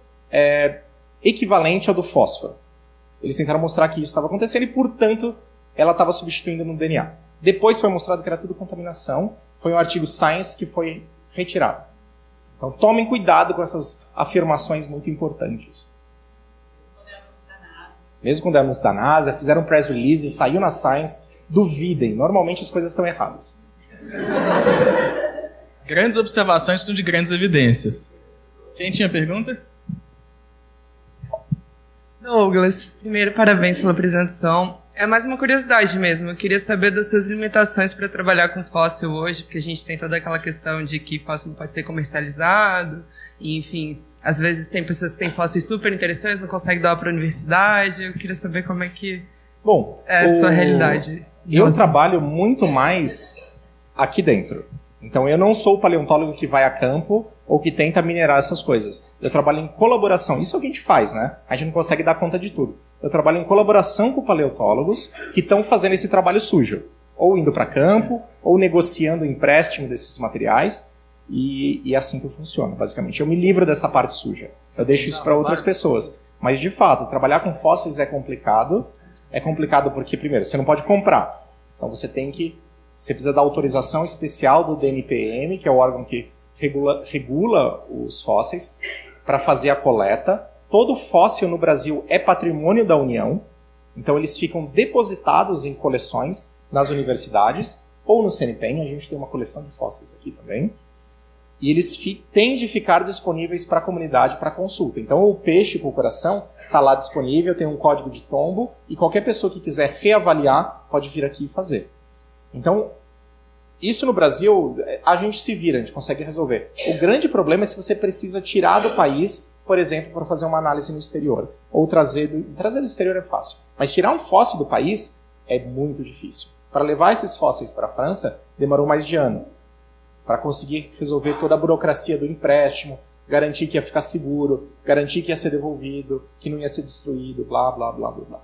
equivalente ao do fósforo. Eles tentaram mostrar que isso estava acontecendo e, portanto, ela estava substituindo no DNA. Depois foi mostrado que era tudo contaminação. Foi um artigo Science que foi retirado. Então, tomem cuidado com essas afirmações muito importantes. Mesmo quando é anúncio da NASA, fizeram um press release, saiu na Science, duvidem. Normalmente as coisas estão erradas. Grandes observações precisam de grandes evidências. Quem tinha pergunta? Douglas, primeiro, parabéns pela apresentação. É mais uma curiosidade mesmo. Eu queria saber das suas limitações para trabalhar com fóssil hoje, porque a gente tem toda aquela questão de que fóssil não pode ser comercializado, e, enfim, às vezes tem pessoas que têm fósseis super interessantes, não conseguem doar para a universidade. Eu queria saber como é que é a sua realidade. Eu trabalho muito mais aqui dentro. Então eu não sou o paleontólogo que vai a campo ou que tenta minerar essas coisas. Eu trabalho em colaboração. Isso é o que a gente faz, né? A gente não consegue dar conta de tudo. Eu trabalho em colaboração com paleontólogos que estão fazendo esse trabalho sujo. Ou indo para campo, ou negociando o empréstimo desses materiais. E é assim que funciona, basicamente. Eu me livro dessa parte suja. Eu deixo isso para outras pessoas. Mas, de fato, trabalhar com fósseis é complicado. É complicado porque, primeiro, você não pode comprar. Então você precisa da autorização especial do DNPM, que é o órgão que regula os fósseis, para fazer a coleta. Todo fóssil no Brasil é patrimônio da União, então eles ficam depositados em coleções nas universidades ou no CNPEM, a gente tem uma coleção de fósseis aqui também, e eles têm de ficar disponíveis para a comunidade para consulta. Então o peixe com o coração está lá disponível, tem um código de tombo, e qualquer pessoa que quiser reavaliar pode vir aqui e fazer. Então, isso no Brasil, a gente se vira, a gente consegue resolver. O grande problema é se você precisa tirar do país, por exemplo, para fazer uma análise no exterior. Ou trazer do exterior é fácil. Mas tirar um fóssil do país é muito difícil. Para levar esses fósseis para a França, demorou mais de ano. Para conseguir resolver toda a burocracia do empréstimo, garantir que ia ficar seguro, garantir que ia ser devolvido, que não ia ser destruído, blá, blá, blá, blá, blá.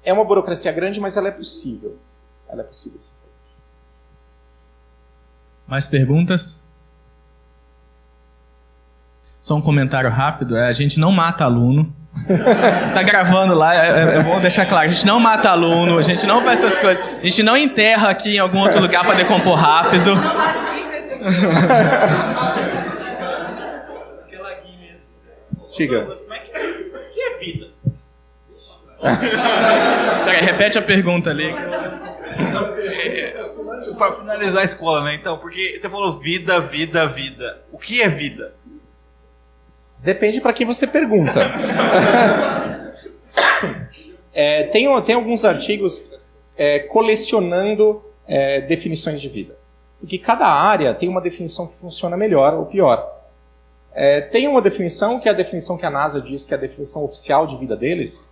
É uma burocracia grande, mas ela é possível. Ela é possível sim. Mais perguntas? Só um comentário rápido. A gente não mata aluno. Tá gravando lá, eu vou deixar claro. A gente não mata aluno, a gente não faz essas coisas. A gente não enterra aqui em algum outro lugar para decompor rápido. Diga. O que é vida? Peraí, repete a pergunta ali. Para finalizar a escola, né? Então, porque você falou vida, vida, vida. O que é vida? Depende para quem você pergunta. Tem alguns artigos colecionando definições de vida. Porque cada área tem uma definição que funciona melhor ou pior. Tem uma definição que é a definição que a NASA diz que é a definição oficial de vida deles,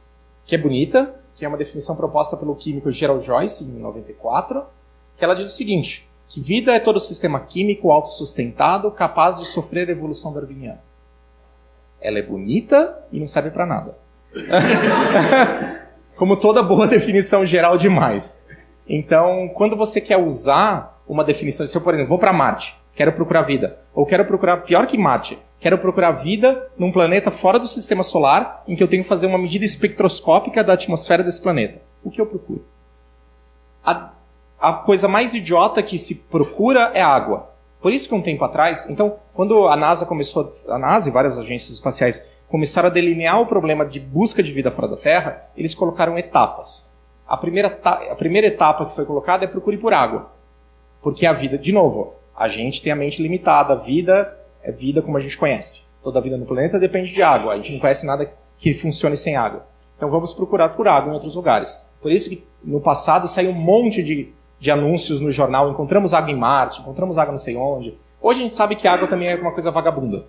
que é bonita, que é uma definição proposta pelo químico Gerald Joyce, em 94, que ela diz o seguinte, que vida é todo sistema químico autossustentado capaz de sofrer evolução darwiniana. Ela é bonita e não serve para nada. Como toda boa definição geral demais. Então, quando você quer usar uma definição, se eu, por exemplo, vou para Marte, quero procurar vida, ou quero procurar, pior que Marte, quero procurar vida num planeta fora do sistema solar, em que eu tenho que fazer uma medida espectroscópica da atmosfera desse planeta. O que eu procuro? A coisa mais idiota que se procura é água. Por isso que um tempo atrás, então, quando a NASA e várias agências espaciais começaram a delinear o problema de busca de vida fora da Terra, eles colocaram etapas. A primeira etapa que foi colocada é procure por água. Porque a vida, de novo, a gente tem a mente limitada, a vida é vida como a gente conhece. Toda a vida no planeta depende de água, a gente não conhece nada que funcione sem água. Então vamos procurar por água em outros lugares. Por isso que no passado saiu um monte de anúncios no jornal, encontramos água em Marte, encontramos água não sei onde. Hoje a gente sabe que água também é uma coisa vagabunda.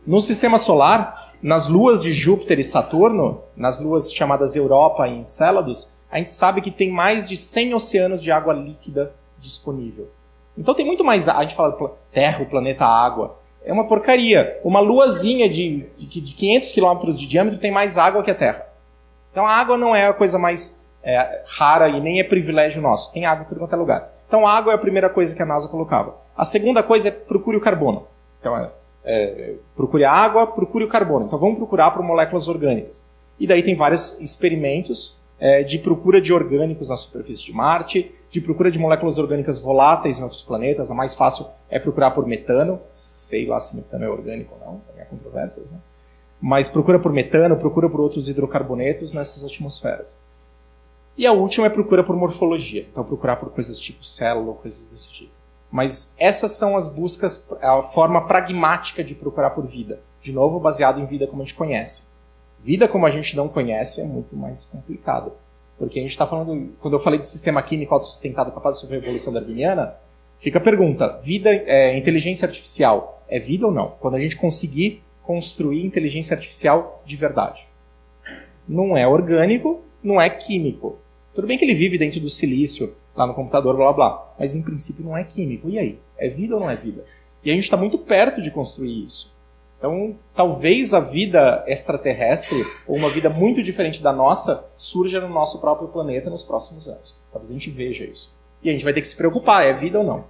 No sistema solar, nas luas de Júpiter e Saturno, nas luas chamadas Europa e Encélados, a gente sabe que tem mais de 100 oceanos de água líquida disponível. Então tem muito mais... A gente fala Terra, o planeta água. É uma porcaria. Uma luazinha de 500 km de diâmetro tem mais água que a Terra. Então a água não é a coisa mais rara e nem é privilégio nosso. Tem água por qualquer lugar. Então a água é a primeira coisa que a NASA colocava. A segunda coisa é procure o carbono. Então procure a água, procure o carbono. Então vamos procurar por moléculas orgânicas. E daí tem vários experimentos de procura de orgânicos na superfície de Marte, de procura de moléculas orgânicas voláteis em outros planetas. A mais fácil é procurar por metano. Sei lá se metano é orgânico ou não, tem controvérsias, né? Mas procura por metano, procura por outros hidrocarbonetos nessas atmosferas. E a última é procura por morfologia. Então procurar por coisas tipo célula, coisas desse tipo. Mas essas são as buscas, a forma pragmática de procurar por vida. De novo, baseado em vida como a gente conhece. Vida como a gente não conhece é muito mais complicado. Porque a gente está falando, quando eu falei de sistema químico autossustentado capaz de sofrer evolução darwiniana, fica a pergunta, inteligência artificial, é vida ou não? Quando a gente conseguir construir inteligência artificial de verdade. Não é orgânico, não é químico. Tudo bem que ele vive dentro do silício, lá no computador, blá blá, mas em princípio não é químico. E aí? É vida ou não é vida? E a gente está muito perto de construir isso. Então, talvez a vida extraterrestre, ou uma vida muito diferente da nossa, surja no nosso próprio planeta nos próximos anos. Talvez a gente veja isso. E a gente vai ter que se preocupar, é vida ou não?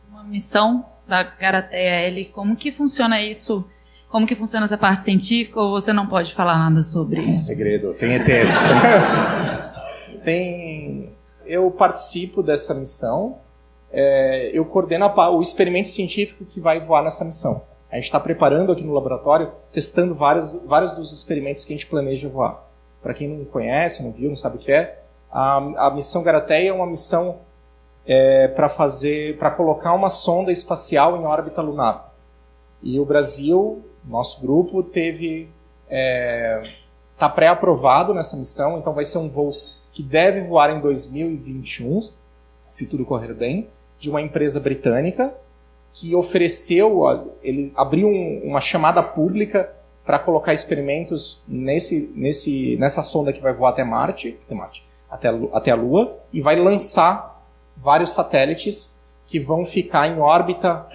Uma missão da Garateia L, como que funciona isso? Como que funciona essa parte científica, ou você não pode falar nada sobre isso? É segredo, tem ETS. Eu participo dessa missão, eu coordeno o experimento científico que vai voar nessa missão. A gente está preparando aqui no laboratório, testando vários dos experimentos que a gente planeja voar. Para quem não conhece, não viu, não sabe o que é, a missão Garateia é uma missão para colocar uma sonda espacial em órbita lunar. E o Brasil, nosso grupo, está pré-aprovado nessa missão, então vai ser um voo que deve voar em 2021, se tudo correr bem, de uma empresa britânica que ele abriu uma chamada pública para colocar experimentos nessa sonda que vai voar até Marte, até a Lua, e vai lançar vários satélites que vão ficar em órbita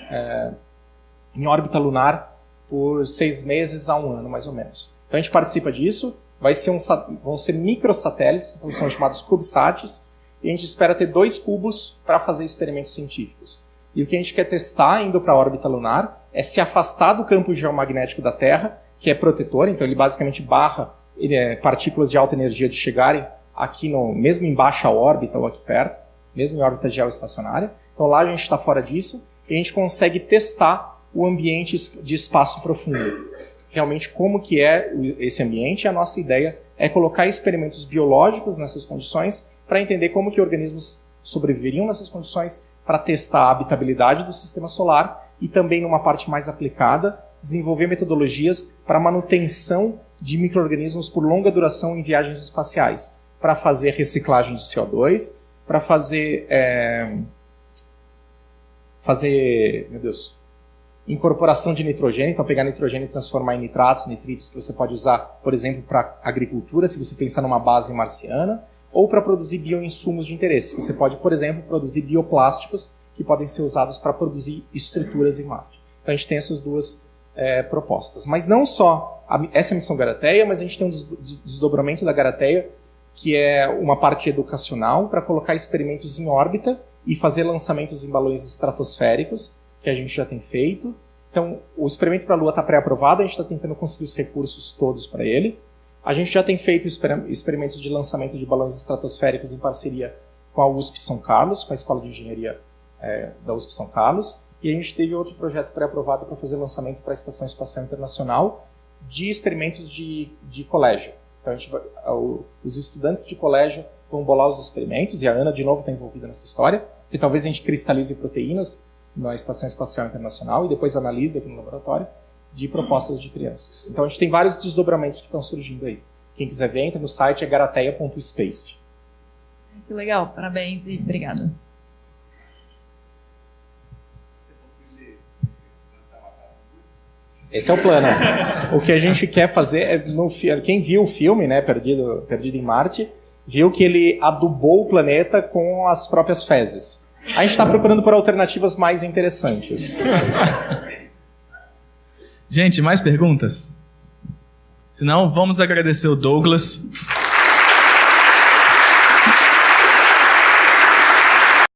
lunar por 6 meses a 1 ano, mais ou menos. Então a gente participa disso. Vão ser microsatélites, então são chamados CubeSats, e a gente espera ter 2 cubos para fazer experimentos científicos. E o que a gente quer testar, indo para a órbita lunar, é se afastar do campo geomagnético da Terra, que é protetor, então ele basicamente barra partículas de alta energia de chegarem aqui, mesmo em baixa órbita ou aqui perto, mesmo em órbita geoestacionária. Então lá a gente está fora disso, e a gente consegue testar o ambiente de espaço profundo. Realmente, como que é esse ambiente, a nossa ideia é colocar experimentos biológicos nessas condições para entender como que organismos sobreviveriam nessas condições, para testar a habitabilidade do sistema solar e também, numa parte mais aplicada, desenvolver metodologias para manutenção de micro-organismos por longa duração em viagens espaciais, para fazer reciclagem de CO2, para fazer incorporação de nitrogênio, então pegar nitrogênio e transformar em nitratos, nitritos, que você pode usar, por exemplo, para agricultura, se você pensar numa base marciana, ou para produzir bioinsumos de interesse. Você pode, por exemplo, produzir bioplásticos que podem ser usados para produzir estruturas em Marte. Então a gente tem essas duas propostas. Mas não só essa é a missão Garateia, mas a gente tem um desdobramento da Garateia, que é uma parte educacional para colocar experimentos em órbita e fazer lançamentos em balões estratosféricos, que a gente já tem feito. Então, o experimento para a Lua está pré-aprovado, a gente está tentando conseguir os recursos todos para ele. A gente já tem feito experimentos de lançamento de balões estratosféricos em parceria com a USP São Carlos, com a Escola de Engenharia da USP São Carlos, e a gente teve outro projeto pré-aprovado para fazer lançamento para a Estação Espacial Internacional de experimentos de colégio. Então, os estudantes de colégio vão bolar os experimentos, e a Ana, de novo, está envolvida nessa história, que talvez a gente cristalize proteínas na Estação Espacial Internacional e depois analise aqui no laboratório de propostas de crianças. Então, a gente tem vários desdobramentos que estão surgindo aí. Quem quiser ver, entra no site, é garateia.space. Que legal, parabéns e obrigada. Esse é o plano. O que a gente quer fazer é, quem viu o filme, né, Perdido em Marte, viu que ele adubou o planeta com as próprias fezes. A gente está procurando por alternativas mais interessantes. Gente, mais perguntas? Se não, vamos agradecer o Douglas.